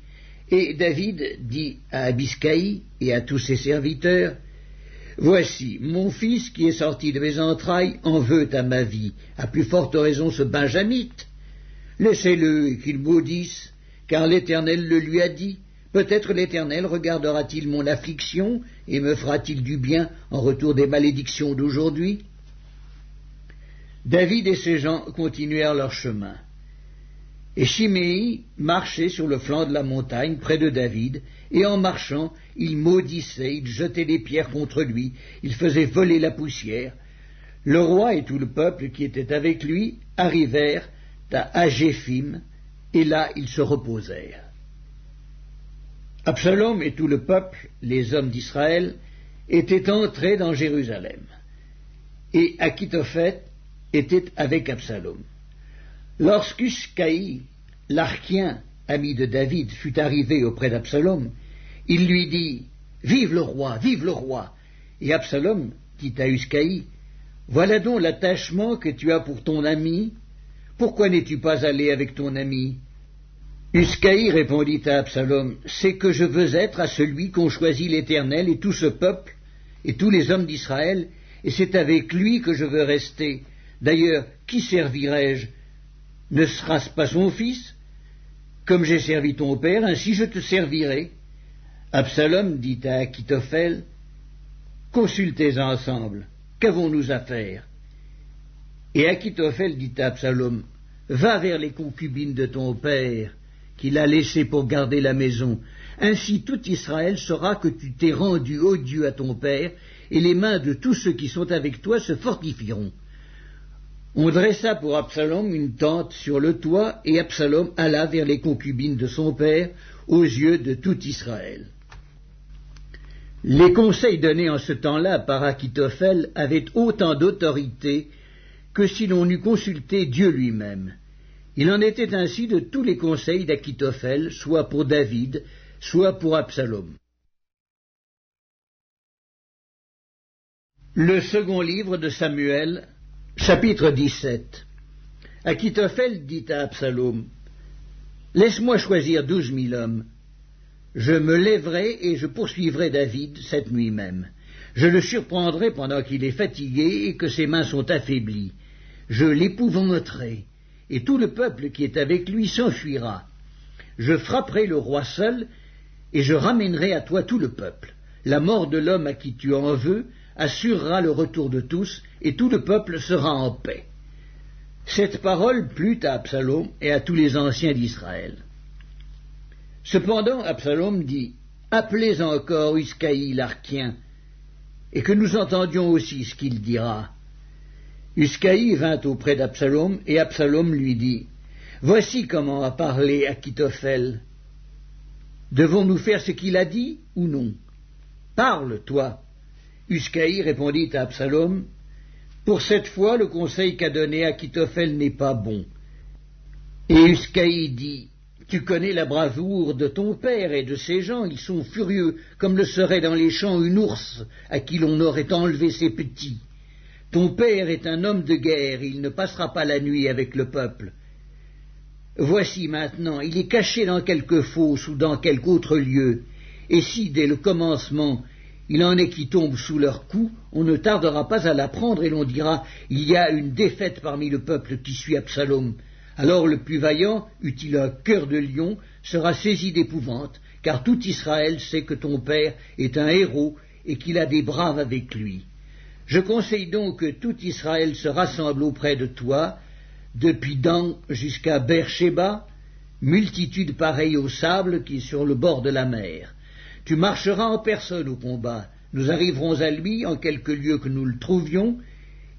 Et David dit à Abiscaï et à tous ses serviteurs, « Voici, mon fils qui est sorti de mes entrailles en veut à ma vie, à plus forte raison ce Benjamite. Laissez-le et qu'il maudisse, car l'Éternel le lui a dit. Peut-être l'Éternel regardera-t-il mon affliction et me fera-t-il du bien en retour des malédictions d'aujourd'hui? » David et ses gens continuèrent leur chemin. Et Shimei marchait sur le flanc de la montagne près de David, et en marchant, il maudissait, il jetait des pierres contre lui, il faisait voler la poussière. Le roi et tout le peuple qui était avec lui arrivèrent à Agéphim, et là ils se reposèrent. Absalom et tout le peuple, les hommes d'Israël, étaient entrés dans Jérusalem, et Achitophel était avec Absalom. Lorsqu'Uscaï, l'Archien, ami de David, fut arrivé auprès d'Absalom, il lui dit, « Vive le roi, vive le roi !» Et Absalom dit à Uscaï, « Voilà donc l'attachement que tu as pour ton ami. Pourquoi n'es-tu pas allé avec ton ami ?» Uscaï répondit à Absalom, « C'est que je veux être à celui qu'ont choisi l'Éternel et tout ce peuple et tous les hommes d'Israël, et c'est avec lui que je veux rester. D'ailleurs, qui servirai-je? Ne sera-ce pas son fils? Comme j'ai servi ton père, ainsi je te servirai. » Absalom dit à Achitophel, « Consultez ensemble, qu'avons-nous à faire ?» Et Achitophel dit à Absalom, « Va vers les concubines de ton père, qu'il a laissé pour garder la maison. Ainsi tout Israël saura que tu t'es rendu odieux à ton père, et les mains de tous ceux qui sont avec toi se fortifieront. On dressa pour Absalom une tente sur le toit, et Absalom alla vers les concubines de son père, aux yeux de tout Israël. Les conseils donnés en ce temps-là par Achitophel avaient autant d'autorité que si l'on eût consulté Dieu lui-même. Il en était ainsi de tous les conseils d'Achitophel, soit pour David, soit pour Absalom. Le second livre de Samuel, chapitre 17. Achitophel dit à Absalom, « Laisse-moi choisir 12 000 hommes. Je me lèverai et je poursuivrai David cette nuit même. Je le surprendrai pendant qu'il est fatigué et que ses mains sont affaiblies. Je l'épouvanterai, et tout le peuple qui est avec lui s'enfuira. Je frapperai le roi seul, et je ramènerai à toi tout le peuple. La mort de l'homme à qui tu en veux assurera le retour de tous, et tout le peuple sera en paix. » Cette parole plut à Absalom et à tous les anciens d'Israël. Cependant, Absalom dit, « Appelez encore Uscaï l'Archien, et que nous entendions aussi ce qu'il dira. » Uscaï vint auprès d'Absalom, et Absalom lui dit, « Voici comment a parlé Achitophel. Devons-nous faire ce qu'il a dit ou non? Parle, toi. » Uscaï répondit à Absalom, « Pour cette fois, le conseil qu'a donné Achitophel n'est pas bon. » Et Uscaï dit, « Tu connais la bravoure de ton père et de ses gens, ils sont furieux, comme le serait dans les champs une ours à qui l'on aurait enlevé ses petits. Ton père est un homme de guerre, il ne passera pas la nuit avec le peuple. Voici maintenant, il est caché dans quelque fosse ou dans quelque autre lieu, et si, dès le commencement, il en est qui tombent sous leur coup, on ne tardera pas à l'apprendre et l'on dira, il y a une défaite parmi le peuple qui suit Absalom. Alors le plus vaillant, eût-il un cœur de lion, sera saisi d'épouvante, car tout Israël sait que ton père est un héros et qu'il a des braves avec lui. Je conseille donc que tout Israël se rassemble auprès de toi, depuis Dan jusqu'à Beersheba, multitude pareille au sable qui est sur le bord de la mer. Tu marcheras en personne au combat, nous arriverons à lui en quelque lieu que nous le trouvions,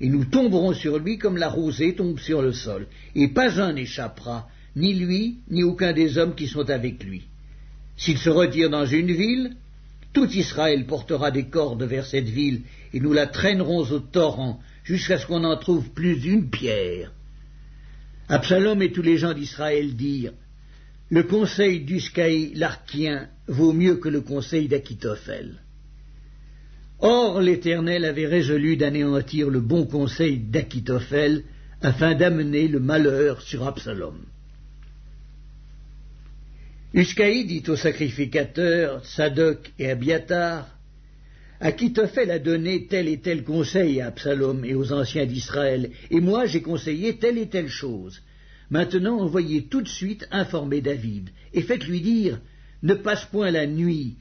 et nous tomberons sur lui comme la rosée tombe sur le sol, et pas un n'échappera, ni lui, ni aucun des hommes qui sont avec lui. S'il se retire dans une ville, tout Israël portera des cordes vers cette ville, et nous la traînerons au torrent, jusqu'à ce qu'on n'en trouve plus une pierre. » Absalom et tous les gens d'Israël dirent, « Le conseil d'Uscaï l'Archien vaut mieux que le conseil d'Achitophel. » Or l'Éternel avait résolu d'anéantir le bon conseil d'Achitophel, afin d'amener le malheur sur Absalom. Uscaï dit aux sacrificateurs Sadoc et Abiatar, « Achitophel a donné tel et tel conseil à Absalom et aux anciens d'Israël, et moi j'ai conseillé telle et telle chose. Maintenant envoyez tout de suite informer David, et faites-lui dire, ne passe point la nuit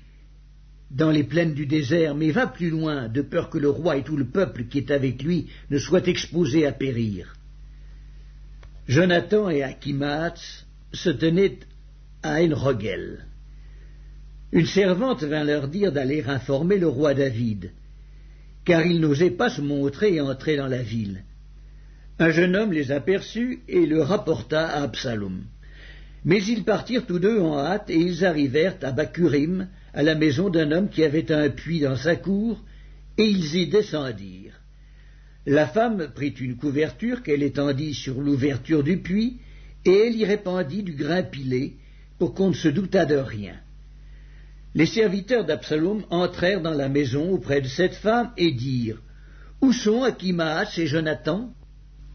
dans les plaines du désert, mais va plus loin, de peur que le roi et tout le peuple qui est avec lui ne soient exposés à périr. » Jonathan et Achimaatz se tenaient à En-Rogel. Une servante vint leur dire d'aller informer le roi David, car il n'osait pas se montrer et entrer dans la ville. Un jeune homme les aperçut et le rapporta à Absalom. Mais ils partirent tous deux en hâte, et ils arrivèrent à Bacurim, à la maison d'un homme qui avait un puits dans sa cour, et ils y descendirent. La femme prit une couverture qu'elle étendit sur l'ouverture du puits, et elle y répandit du grain pilé, pour qu'on ne se doutât de rien. Les serviteurs d'Absalom entrèrent dans la maison auprès de cette femme et dirent, « Où sont Achimaatz et Jonathan ?»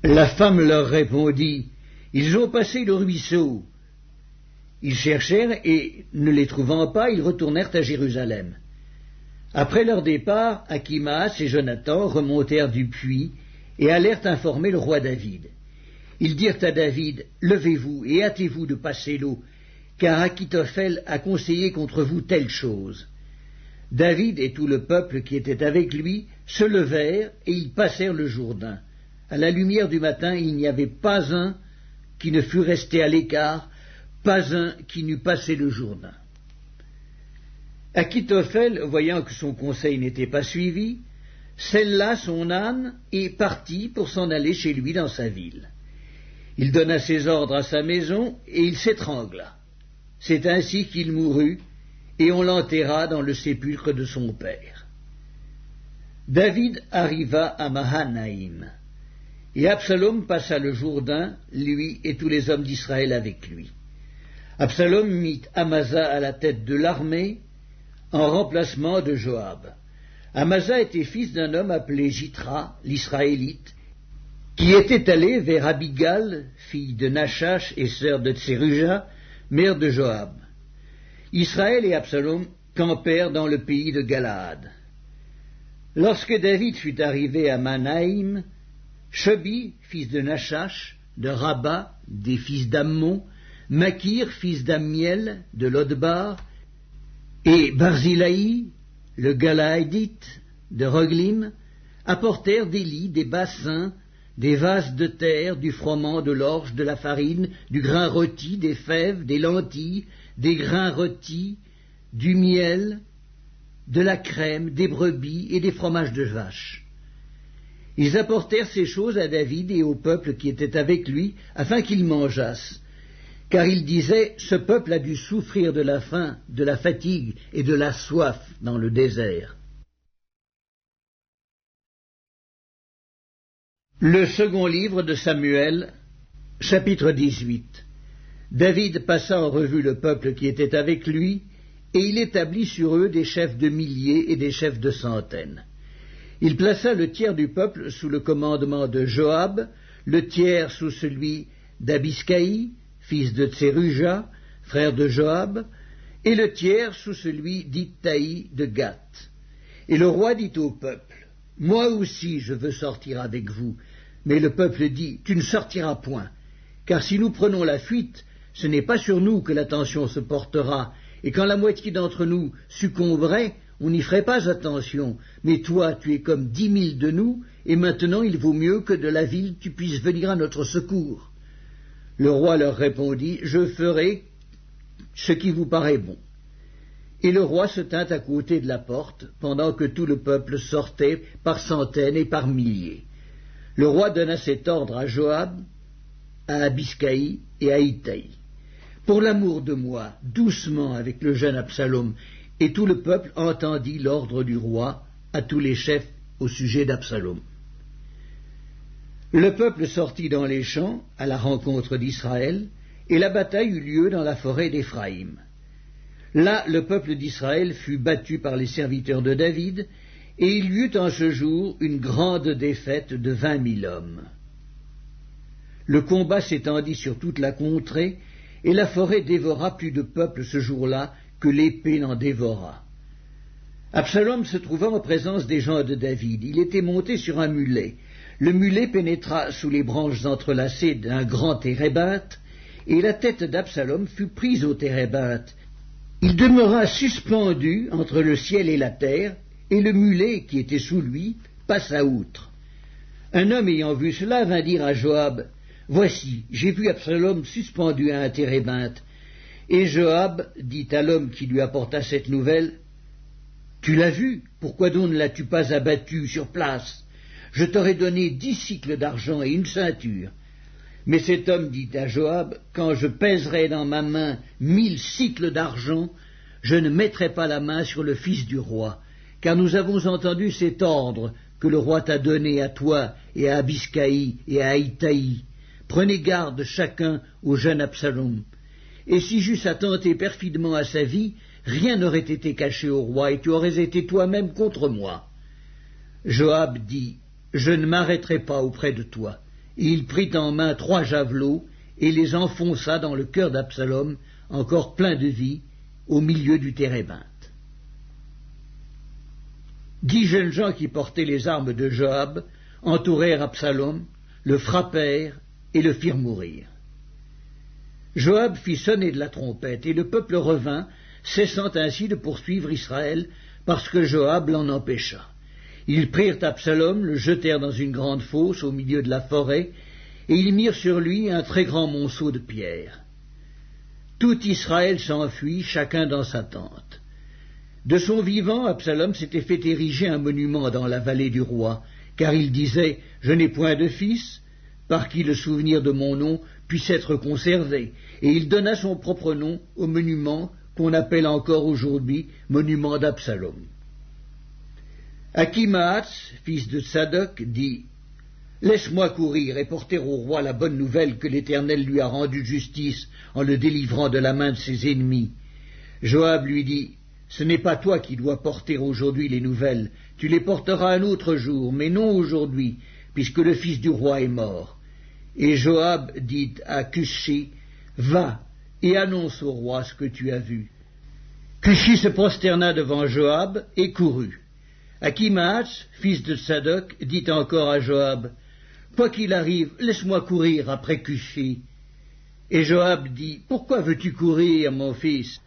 La femme leur répondit, « Ils ont passé le ruisseau. » Ils cherchèrent et, ne les trouvant pas, ils retournèrent à Jérusalem. Après leur départ, Achimaatz et Jonathan remontèrent du puits et allèrent informer le roi David. Ils dirent à David, « Levez-vous et hâtez-vous de passer l'eau, car Achitophel a conseillé contre vous telle chose. » David et tout le peuple qui était avec lui se levèrent et ils passèrent le Jourdain. À la lumière du matin, il n'y avait pas un qui ne fût resté à l'écart, pas un qui n'eût passé le Jourdain. Achitophel, voyant que son conseil n'était pas suivi, sella son âne et partit pour s'en aller chez lui dans sa ville. Il donna ses ordres à sa maison et il s'étrangla. C'est ainsi qu'il mourut, et on l'enterra dans le sépulcre de son père. David arriva à Mahanaïm, et Absalom passa le Jourdain, lui et tous les hommes d'Israël avec lui. Absalom mit Amasa à la tête de l'armée, en remplacement de Joab. Amasa était fils d'un homme appelé Jitra, l'Israélite, qui était allé vers Abigal, fille de Nachash et sœur de Tseruja, mère de Joab. Israël et Absalom campèrent dans le pays de Galaad. Lorsque David fut arrivé à Mahanaïm, Shobi, fils de Nachash, de Rabat, des fils d'Ammon, Makir, fils d'Ammiel, de Lodbar, et Barzilai, le Galaadite, de Roglim, apportèrent des lits, des bassins, des vases de terre, du froment, de l'orge, de la farine, du grain rôti, des fèves, des lentilles, des grains rôtis, du miel, de la crème, des brebis et des fromages de vache. Ils apportèrent ces choses à David et au peuple qui était avec lui, afin qu'ils mangeassent. Car ils disaient, ce peuple a dû souffrir de la faim, de la fatigue et de la soif dans le désert. Le second livre de Samuel, chapitre 18. David passa en revue le peuple qui était avec lui, et il établit sur eux des chefs de milliers et des chefs de centaines. Il plaça le tiers du peuple sous le commandement de Joab, le tiers sous celui d'Abiscaï, fils de Tseruja, frère de Joab, et le tiers sous celui d'Ittaï de Gath. Et le roi dit au peuple, « Moi aussi je veux sortir avec vous. » Mais le peuple dit, « Tu ne sortiras point, car si nous prenons la fuite, ce n'est pas sur nous que l'attention se portera, et quand la moitié d'entre nous succomberait, on n'y ferait pas attention. Mais toi, tu es comme 10 000 de nous, et maintenant il vaut mieux que de la ville tu puisses venir à notre secours. » Le roi leur répondit, « Je ferai ce qui vous paraît bon. » Et le roi se tint à côté de la porte, pendant que tout le peuple sortait par centaines et par milliers. Le roi donna cet ordre à Joab, à Abiscaï et à Ittaï. « Pour l'amour de moi, doucement avec le jeune Absalom. » Et tout le peuple entendit l'ordre du roi à tous les chefs au sujet d'Absalom. Le peuple sortit dans les champs à la rencontre d'Israël, et la bataille eut lieu dans la forêt d'Éphraïm. Là, le peuple d'Israël fut battu par les serviteurs de David, et il y eut en ce jour une grande défaite de 20 000 hommes. Le combat s'étendit sur toute la contrée, et la forêt dévora plus de peuple ce jour-là que l'épée n'en dévora. Absalom se trouvant en présence des gens de David, il était monté sur un mulet. Le mulet pénétra sous les branches entrelacées d'un grand térébinthe, et la tête d'Absalom fut prise au térébinthe. Il demeura suspendu entre le ciel et la terre, et le mulet qui était sous lui passa outre. Un homme ayant vu cela vint dire à Joab, « Voici, j'ai vu Absalom suspendu à un térébinthe. » Et Joab dit à l'homme qui lui apporta cette nouvelle, « Tu l'as vu, pourquoi donc ne l'as-tu pas abattu sur place? Je t'aurais donné 10 cycles d'argent et une ceinture. » Mais cet homme dit à Joab, « Quand je pèserai dans ma main 1000 cycles d'argent, je ne mettrai pas la main sur le fils du roi, car nous avons entendu cet ordre que le roi t'a donné à toi et à Abiscaï et à Ittaï. Prenez garde chacun au jeune Absalom. Et si j'eusse attenté perfidement à sa vie, rien n'aurait été caché au roi, et tu aurais été toi-même contre moi. » Joab dit, « Je ne m'arrêterai pas auprès de toi. » Et il prit en main 3 javelots, et les enfonça dans le cœur d'Absalom, encore plein de vie, au milieu du térébinthe. 10 jeunes gens qui portaient les armes de Joab entourèrent Absalom, le frappèrent et le firent mourir. Joab fit sonner de la trompette, et le peuple revint, cessant ainsi de poursuivre Israël, parce que Joab l'en empêcha. Ils prirent Absalom, le jetèrent dans une grande fosse au milieu de la forêt, et ils mirent sur lui un très grand monceau de pierres. Tout Israël s'enfuit, chacun dans sa tente. De son vivant, Absalom s'était fait ériger un monument dans la vallée du roi, car il disait « Je n'ai point de fils, par qui le souvenir de mon nom puisse être conservé. » Et il donna son propre nom au monument qu'on appelle encore aujourd'hui monument d'Absalom. Achimaas, fils de Tsadok, dit « Laisse-moi courir et porter au roi la bonne nouvelle que l'Éternel lui a rendu justice en le délivrant de la main de ses ennemis. » Joab lui dit « Ce n'est pas toi qui dois porter aujourd'hui les nouvelles, tu les porteras un autre jour, mais non aujourd'hui, puisque le fils du roi est mort. » Et Joab dit à Cushi « Va et annonce au roi ce que tu as vu. » Cushi se prosterna devant Joab et courut. Achimaas, fils de Tsadok, dit encore à Joab « Quoi qu'il arrive, laisse-moi courir après Cushi. » Et Joab dit « Pourquoi veux-tu courir, mon fils?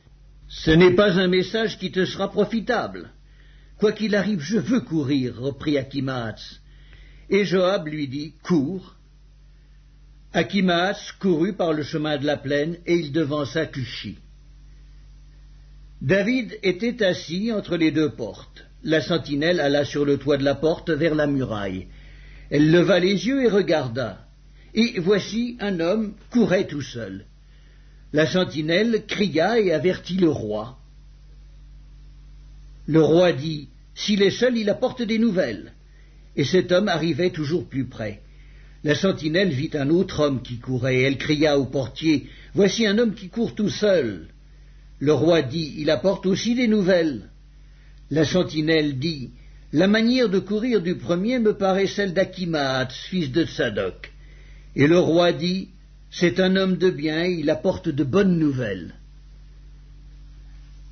Ce n'est pas un message qui te sera profitable. »« Quoi qu'il arrive, je veux courir, reprit Achimaas. Et Joab lui dit « Cours. » Achimaas courut par le chemin de la plaine, et il devança Cushi. David était assis entre les deux portes. La sentinelle alla sur le toit de la porte vers la muraille. Elle leva les yeux et regarda. Et voici un homme courait tout seul. La sentinelle cria et avertit le roi. Le roi dit « S'il est seul, il apporte des nouvelles. » Et cet homme arrivait toujours plus près. La sentinelle vit un autre homme qui courait. Elle cria au portier « Voici un homme qui court tout seul. » Le roi dit « Il apporte aussi des nouvelles. » La sentinelle dit « La manière de courir du premier me paraît celle d'Achimaas, fils de Tsadok. » Et le roi dit « C'est un homme de bien, il apporte de bonnes nouvelles. »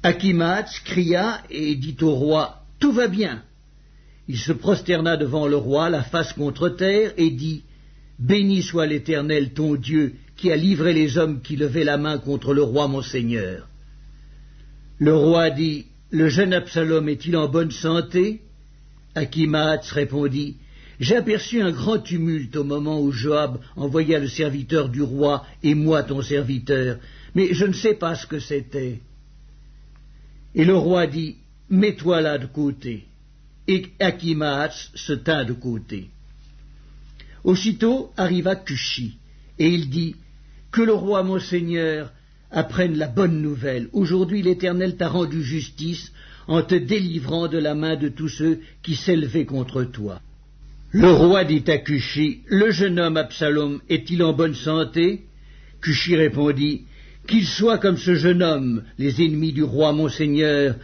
Achimaas cria et dit au roi « Tout va bien. » Il se prosterna devant le roi, la face contre terre, et dit « Béni soit l'Éternel ton Dieu, qui a livré les hommes qui levaient la main contre le roi mon seigneur. » Le roi dit « Le jeune Absalom est-il en bonne santé ?» Achimaas répondit « J'ai aperçu un grand tumulte au moment où Joab envoya le serviteur du roi et moi ton serviteur, mais je ne sais pas ce que c'était. » Et le roi dit « Mets-toi là de côté. » Et Achimaas se tint de côté. Aussitôt arriva Cushi, et il dit « Que le roi mon seigneur apprenne la bonne nouvelle. Aujourd'hui l'Éternel t'a rendu justice en te délivrant de la main de tous ceux qui s'élevaient contre toi. » Le roi dit à Cushi « Le jeune homme Absalom est-il en bonne santé ?» Cushi répondit « Qu'il soit comme ce jeune homme, les ennemis du roi mon seigneur,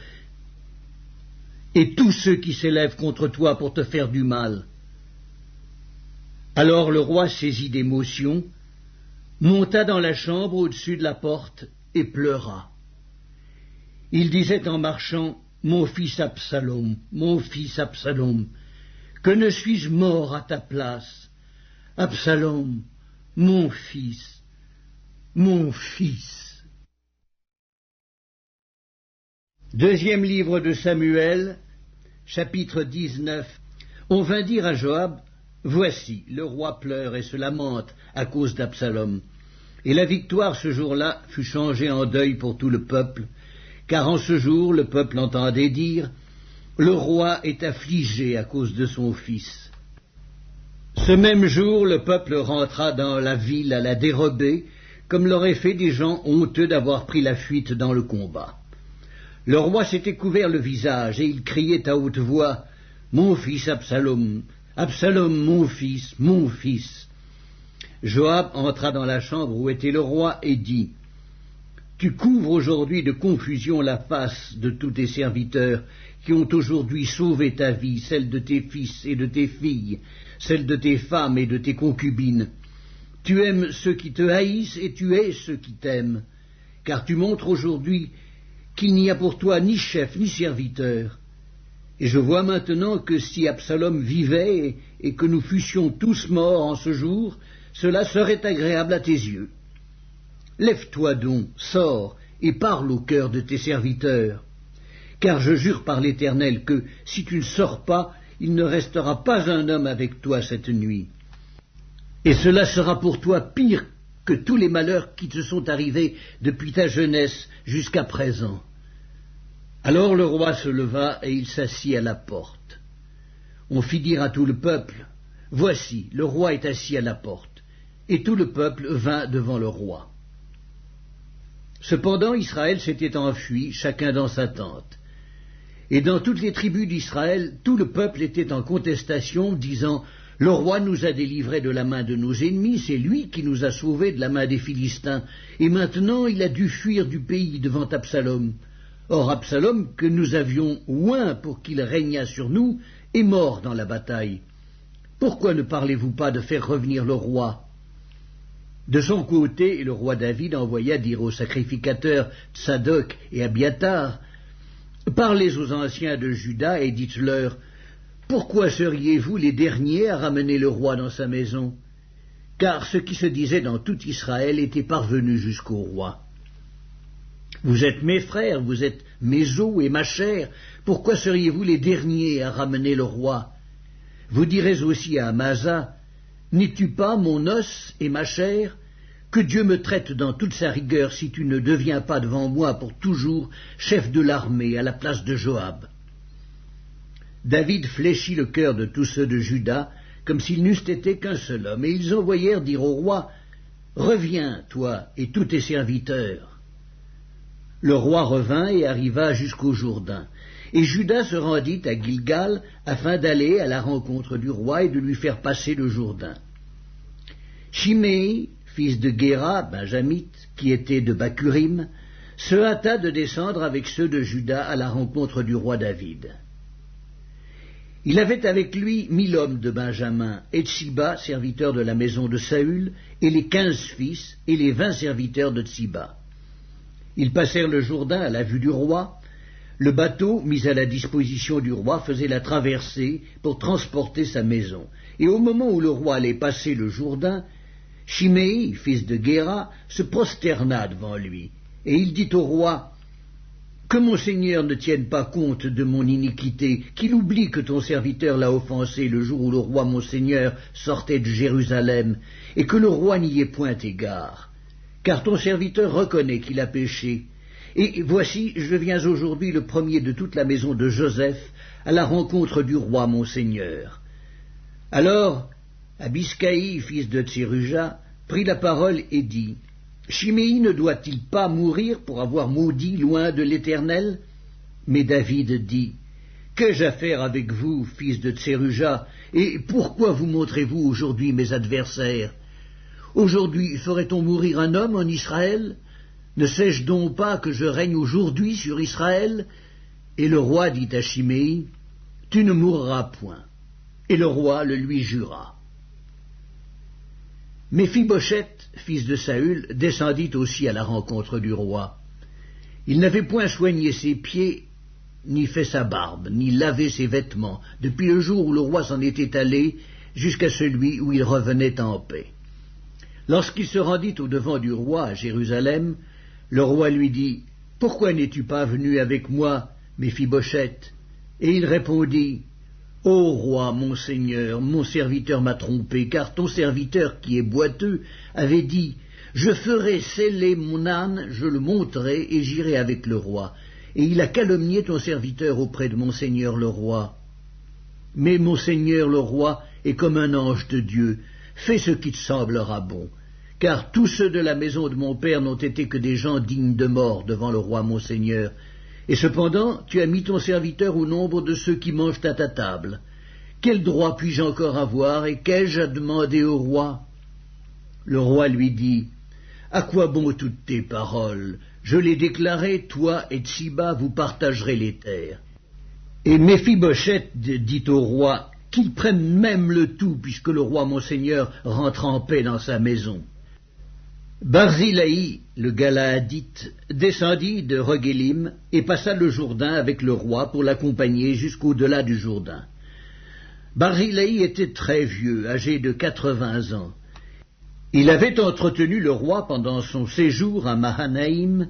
et tous ceux qui s'élèvent contre toi pour te faire du mal. » Alors le roi, saisi d'émotion, monta dans la chambre au-dessus de la porte et pleura. Il disait en marchant « Mon fils Absalom, que ne suis-je mort à ta place? Absalom, mon fils, mon fils. » Deuxième livre de Samuel, chapitre 19. On vint dire à Joab « Voici, le roi pleure et se lamente à cause d'Absalom. » Et la victoire ce jour-là fut changée en deuil pour tout le peuple, car en ce jour le peuple entendait dire « Le roi est affligé à cause de son fils. » Ce même jour, le peuple rentra dans la ville à la dérobée, comme l'auraient fait des gens honteux d'avoir pris la fuite dans le combat. Le roi s'était couvert le visage, et il criait à haute voix « Mon fils Absalom, Absalom, mon fils, mon fils !» Joab entra dans la chambre où était le roi et dit « Tu couvres aujourd'hui de confusion la face de tous tes serviteurs qui ont aujourd'hui sauvé ta vie, celle de tes fils et de tes filles, celle de tes femmes et de tes concubines. Tu aimes ceux qui te haïssent et tu hais ceux qui t'aiment, car tu montres aujourd'hui qu'il n'y a pour toi ni chef ni serviteur. Et je vois maintenant que si Absalom vivait et que nous fussions tous morts en ce jour, cela serait agréable à tes yeux. Lève-toi donc, sors, et parle au cœur de tes serviteurs. Car je jure par l'Éternel que, si tu ne sors pas, il ne restera pas un homme avec toi cette nuit. Et cela sera pour toi pire que tous les malheurs qui te sont arrivés depuis ta jeunesse jusqu'à présent. » Alors le roi se leva et il s'assit à la porte. On fit dire à tout le peuple, « Voici, le roi est assis à la porte. » Et tout le peuple vint devant le roi. Cependant Israël s'était enfui, chacun dans sa tente. Et dans toutes les tribus d'Israël, tout le peuple était en contestation, disant, « Le roi nous a délivrés de la main de nos ennemis, c'est lui qui nous a sauvés de la main des Philistins, et maintenant il a dû fuir du pays devant Absalom. Or Absalom, que nous avions oint pour qu'il régnât sur nous, est mort dans la bataille. Pourquoi ne parlez-vous pas de faire revenir le roi ?» De son côté, le roi David envoya dire aux sacrificateurs Tsadok et Abiatar, « Parlez aux anciens de Juda et dites-leur, « Pourquoi seriez-vous les derniers à ramener le roi dans sa maison ?» Car ce qui se disait dans tout Israël était parvenu jusqu'au roi. « Vous êtes mes frères, vous êtes mes os et ma chair, pourquoi seriez-vous les derniers à ramener le roi ?» Vous direz aussi à Amasa, « N'es-tu pas mon os et ma chair? Que Dieu me traite dans toute sa rigueur si tu ne deviens pas devant moi pour toujours chef de l'armée à la place de Joab. » David fléchit le cœur de tous ceux de Juda, comme s'ils n'eussent été qu'un seul homme, et ils envoyèrent dire au roi, « Reviens, toi et tous tes serviteurs. » Le roi revint et arriva jusqu'au Jourdain, et Juda se rendit à Gilgal afin d'aller à la rencontre du roi et de lui faire passer le Jourdain. Shimei, fils de Géra, benjamite, qui était de Bacurim, se hâta de descendre avec ceux de Juda à la rencontre du roi David. Il avait avec lui 1000 hommes de Benjamin, et Tsiba, serviteur de la maison de Saül, et les 15 fils, et les 20 serviteurs de Tsiba. Ils passèrent le Jourdain à la vue du roi. Le bateau, mis à la disposition du roi, faisait la traversée pour transporter sa maison. Et au moment où le roi allait passer le Jourdain, Shimei, fils de Géra, se prosterna devant lui, et il dit au roi, « Que mon seigneur ne tienne pas compte de mon iniquité, qu'il oublie que ton serviteur l'a offensé le jour où le roi mon seigneur sortait de Jérusalem, et que le roi n'y ait point égard. Car ton serviteur reconnaît qu'il a péché. Et voici, je viens aujourd'hui le premier de toute la maison de Joseph à la rencontre du roi mon seigneur. » Alors Abiscaï, fils de Tseruja, prit la parole et dit, « Shimei ne doit-il pas mourir pour avoir maudit loin de l'Éternel ?» Mais David dit, « Qu'ai-je à faire avec vous, fils de Tseruja, et pourquoi vous montrez-vous aujourd'hui mes adversaires? Aujourd'hui ferait-on mourir un homme en Israël? Ne sais-je donc pas que je règne aujourd'hui sur Israël ?» Et le roi dit à Shimei, « Tu ne mourras point. » Et le roi le lui jura. Méphibosheth, fils de Saül, descendit aussi à la rencontre du roi. Il n'avait point soigné ses pieds, ni fait sa barbe, ni lavé ses vêtements, depuis le jour où le roi s'en était allé, jusqu'à celui où il revenait en paix. Lorsqu'il se rendit au-devant du roi à Jérusalem, le roi lui dit, « Pourquoi n'es-tu pas venu avec moi, Méphibosheth ?» Et il répondit, « Ô roi, mon seigneur, mon serviteur m'a trompé, car ton serviteur qui est boiteux avait dit, « Je ferai sceller mon âne, je le monterai, et j'irai avec le roi. » Et il a calomnié ton serviteur auprès de mon seigneur le roi. Mais mon seigneur le roi est comme un ange de Dieu, fais ce qui te semblera bon. Car tous ceux de la maison de mon père n'ont été que des gens dignes de mort devant le roi mon seigneur. Et cependant, tu as mis ton serviteur au nombre de ceux qui mangent à ta table. Quel droit puis-je encore avoir, et qu'ai-je à demander au roi? » Le roi lui dit, « À quoi bon toutes tes paroles? Je l'ai déclaré, toi et Tsiba, vous partagerez les terres. » Et Méphibosheth dit au roi, « Qu'il prenne même le tout, puisque le roi mon seigneur rentre en paix dans sa maison. » Barzillai, le Galaadite, descendit de Roguélim et passa le Jourdain avec le roi pour l'accompagner jusqu'au-delà du Jourdain. Barzillai était très vieux, âgé de 80 ans. Il avait entretenu le roi pendant son séjour à Mahanaïm,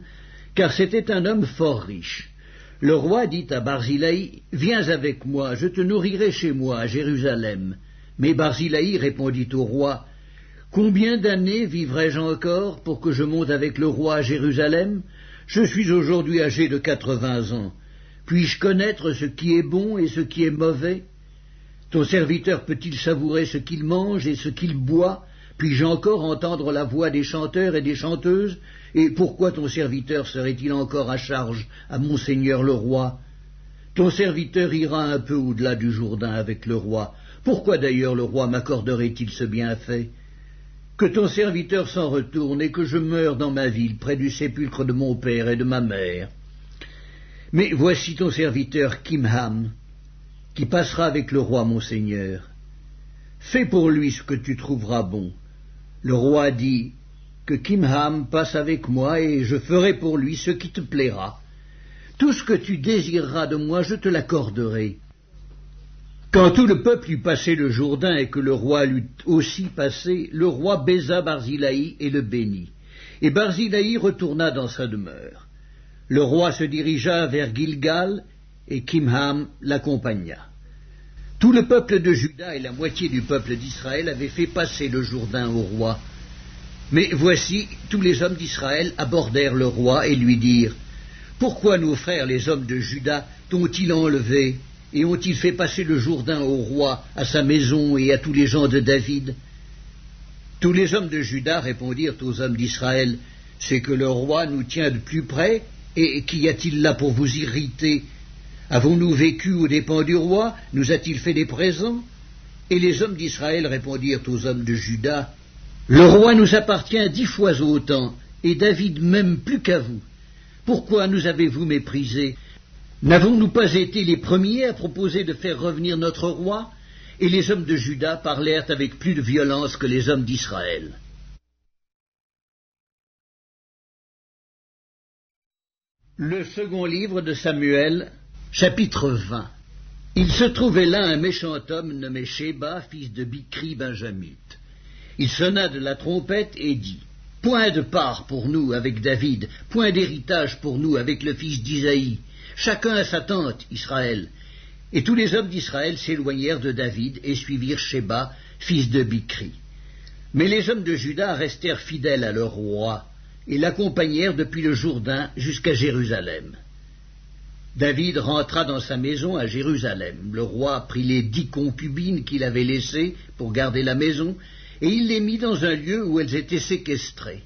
car c'était un homme fort riche. Le roi dit à Barzillai, « Viens avec moi, je te nourrirai chez moi à Jérusalem. » Mais Barzillai répondit au roi, « Combien d'années vivrai-je encore pour que je monte avec le roi à Jérusalem? Je suis aujourd'hui âgé de 80 ans. Puis-je connaître ce qui est bon et ce qui est mauvais? Ton serviteur peut-il savourer ce qu'il mange et ce qu'il boit? Puis-je encore entendre la voix des chanteurs et des chanteuses? Et pourquoi ton serviteur serait-il encore à charge à mon seigneur le roi? Ton serviteur ira un peu au-delà du Jourdain avec le roi. Pourquoi d'ailleurs le roi m'accorderait-il ce bienfait? Que ton serviteur s'en retourne et que je meure dans ma ville, près du sépulcre de mon père et de ma mère. Mais voici ton serviteur Kimham, qui passera avec le roi mon seigneur. Fais pour lui ce que tu trouveras bon. Le roi dit que Kimham passe avec moi et je ferai pour lui ce qui te plaira. Tout ce que tu désireras de moi, je te l'accorderai. Quand tout le peuple eut passé le Jourdain et que le roi l'eut aussi passé, le roi baisa Barzillai et le bénit. Et Barzillai retourna dans sa demeure. Le roi se dirigea vers Gilgal et Kimham l'accompagna. Tout le peuple de Juda et la moitié du peuple d'Israël avaient fait passer le Jourdain au roi. Mais voici, tous les hommes d'Israël abordèrent le roi et lui dirent « Pourquoi nos frères les hommes de Juda t'ont-ils enlevé et ont-ils fait passer le Jourdain au roi, à sa maison et à tous les gens de David ?» Tous les hommes de Juda répondirent aux hommes d'Israël « C'est que le roi nous tient de plus près, et qu'y a-t-il là pour vous irriter? Avons-nous vécu aux dépens du roi? Nous a-t-il fait des présents ?» Et les hommes d'Israël répondirent aux hommes de Juda « Le roi nous appartient 10 fois autant, et David même plus qu'à vous. Pourquoi nous avez-vous méprisés? N'avons-nous pas été les premiers à proposer de faire revenir notre roi ?» Et les hommes de Juda parlèrent avec plus de violence que les hommes d'Israël. Le second livre de Samuel, chapitre 20. Il se trouvait là un méchant homme nommé Sheba, fils de Bichri benjamite. Il sonna de la trompette et dit « Point de part pour nous avec David, point d'héritage pour nous avec le fils d'Isaïe. Chacun à sa tente, Israël. » Et tous les hommes d'Israël s'éloignèrent de David et suivirent Sheba, fils de Bichri. Mais les hommes de Juda restèrent fidèles à leur roi et l'accompagnèrent depuis le Jourdain jusqu'à Jérusalem. David rentra dans sa maison à Jérusalem. Le roi prit les 10 concubines qu'il avait laissées pour garder la maison, et il les mit dans un lieu où elles étaient séquestrées.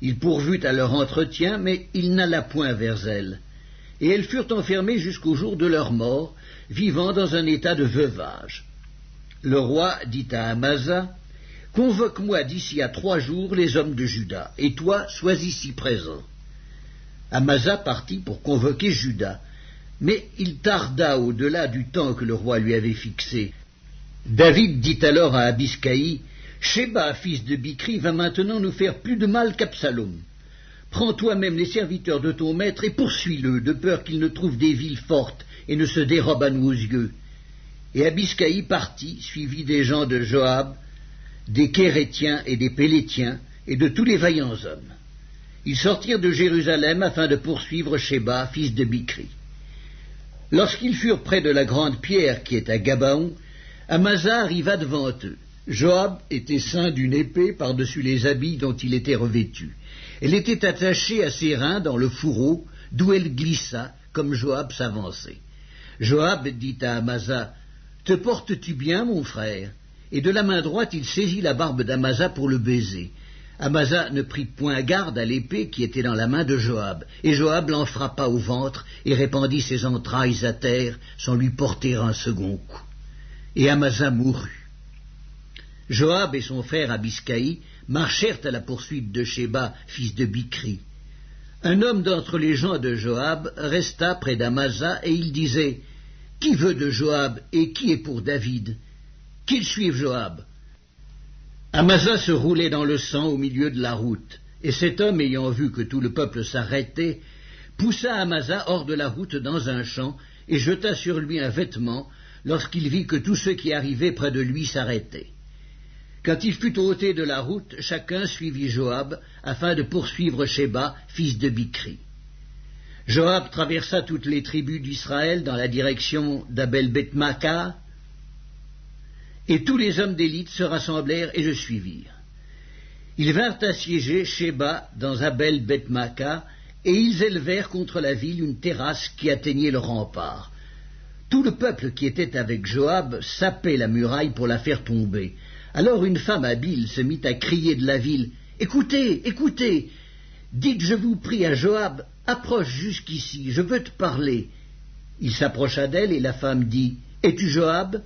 Il pourvut à leur entretien, mais il n'alla point vers elles. Et elles furent enfermées jusqu'au jour de leur mort, vivant dans un état de veuvage. Le roi dit à Amasa, « Convoque-moi d'ici à 3 jours les hommes de Juda, et toi, sois ici présent. » Amasa partit pour convoquer Juda, mais il tarda au-delà du temps que le roi lui avait fixé. David dit alors à Abiscaï, « Sheba, fils de Bichri, va maintenant nous faire plus de mal qu'Absalom. Prends toi-même les serviteurs de ton maître et poursuis-le, de peur qu'il ne trouve des villes fortes et ne se dérobe à nos yeux. » Et Abiscaï partit, suivi des gens de Joab, des Kérétiens et des Pélétiens, et de tous les vaillants hommes. Ils sortirent de Jérusalem afin de poursuivre Sheba, fils de Bichri. Lorsqu'ils furent près de la grande pierre qui est à Gabaon, Amasa arriva devant eux. Joab était ceint d'une épée par-dessus les habits dont il était revêtu. Elle était attachée à ses reins dans le fourreau, d'où elle glissa, comme Joab s'avançait. Joab dit à Amasa, « Te portes-tu bien, mon frère ?» Et de la main droite, il saisit la barbe d'Amasa pour le baiser. Amasa ne prit point garde à l'épée qui était dans la main de Joab, et Joab l'en frappa au ventre et répandit ses entrailles à terre sans lui porter un second coup. Et Amasa mourut. Joab et son frère Abiscaï marchèrent à la poursuite de Sheba, fils de Bichri. Un homme d'entre les gens de Joab resta près d'Amasa et il disait « Qui veut de Joab et qui est pour David ? Qu'il suive Joab. » Amasa se roulait dans le sang au milieu de la route, et cet homme, ayant vu que tout le peuple s'arrêtait, poussa Amasa hors de la route dans un champ et jeta sur lui un vêtement lorsqu'il vit que tous ceux qui arrivaient près de lui s'arrêtaient. Quand il fut ôté de la route, chacun suivit Joab afin de poursuivre Sheba, fils de Bichri. Joab traversa toutes les tribus d'Israël dans la direction d'Abel-Beth-Maca, et tous les hommes d'élite se rassemblèrent et le suivirent. Ils vinrent assiéger Sheba dans Abel Beth-Maca, et ils élevèrent contre la ville une terrasse qui atteignait le rempart. Tout le peuple qui était avec Joab sapait la muraille pour la faire tomber. Alors une femme habile se mit à crier de la ville, « Écoutez, écoutez, dites, je vous prie, à Joab, approche jusqu'ici, je veux te parler. » Il s'approcha d'elle et la femme dit, « Es-tu Joab ?»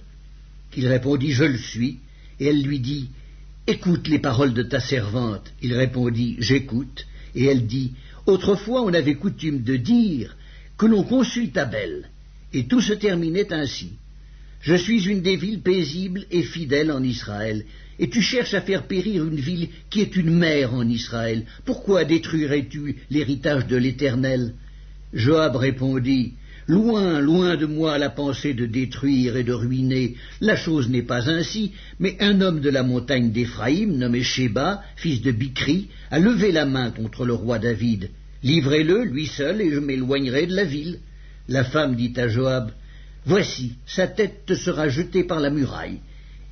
Il répondit, « Je le suis. » Et elle lui dit, « Écoute les paroles de ta servante. » Il répondit, « J'écoute. » Et elle dit, « Autrefois on avait coutume de dire que l'on consulte Abel. » Et tout se terminait ainsi. Je suis une des villes paisibles et fidèles en Israël, et tu cherches à faire périr une ville qui est une mère en Israël. Pourquoi détruirais-tu l'héritage de l'Éternel? Joab répondit, Loin, loin de moi la pensée de détruire et de ruiner. La chose n'est pas ainsi, mais un homme de la montagne d'Éphraïm, nommé Sheba, fils de Bichri, a levé la main contre le roi David. Livrez-le, lui seul, et je m'éloignerai de la ville. La femme dit à Joab, « Voici, sa tête te sera jetée par la muraille. »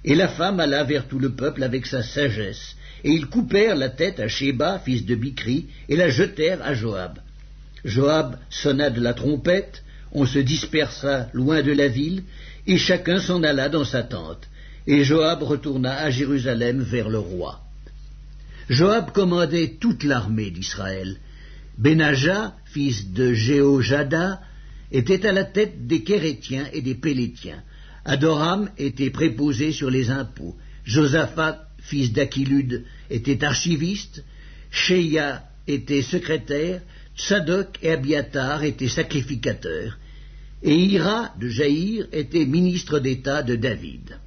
Et la femme alla vers tout le peuple avec sa sagesse, et ils coupèrent la tête à Sheba, fils de Bichri, et la jetèrent à Joab. Joab sonna de la trompette, on se dispersa loin de la ville, et chacun s'en alla dans sa tente. Et Joab retourna à Jérusalem vers le roi. Joab commandait toute l'armée d'Israël. Benaja, fils de Jéhojada, était à la tête des Kérétiens et des Pélétiens. Adoram était préposé sur les impôts. Josaphat, fils d'Achilude, était archiviste. Sheia était secrétaire. Tsadok et Abiatar étaient sacrificateurs. Et Hira de Jaïr était ministre d'État de David.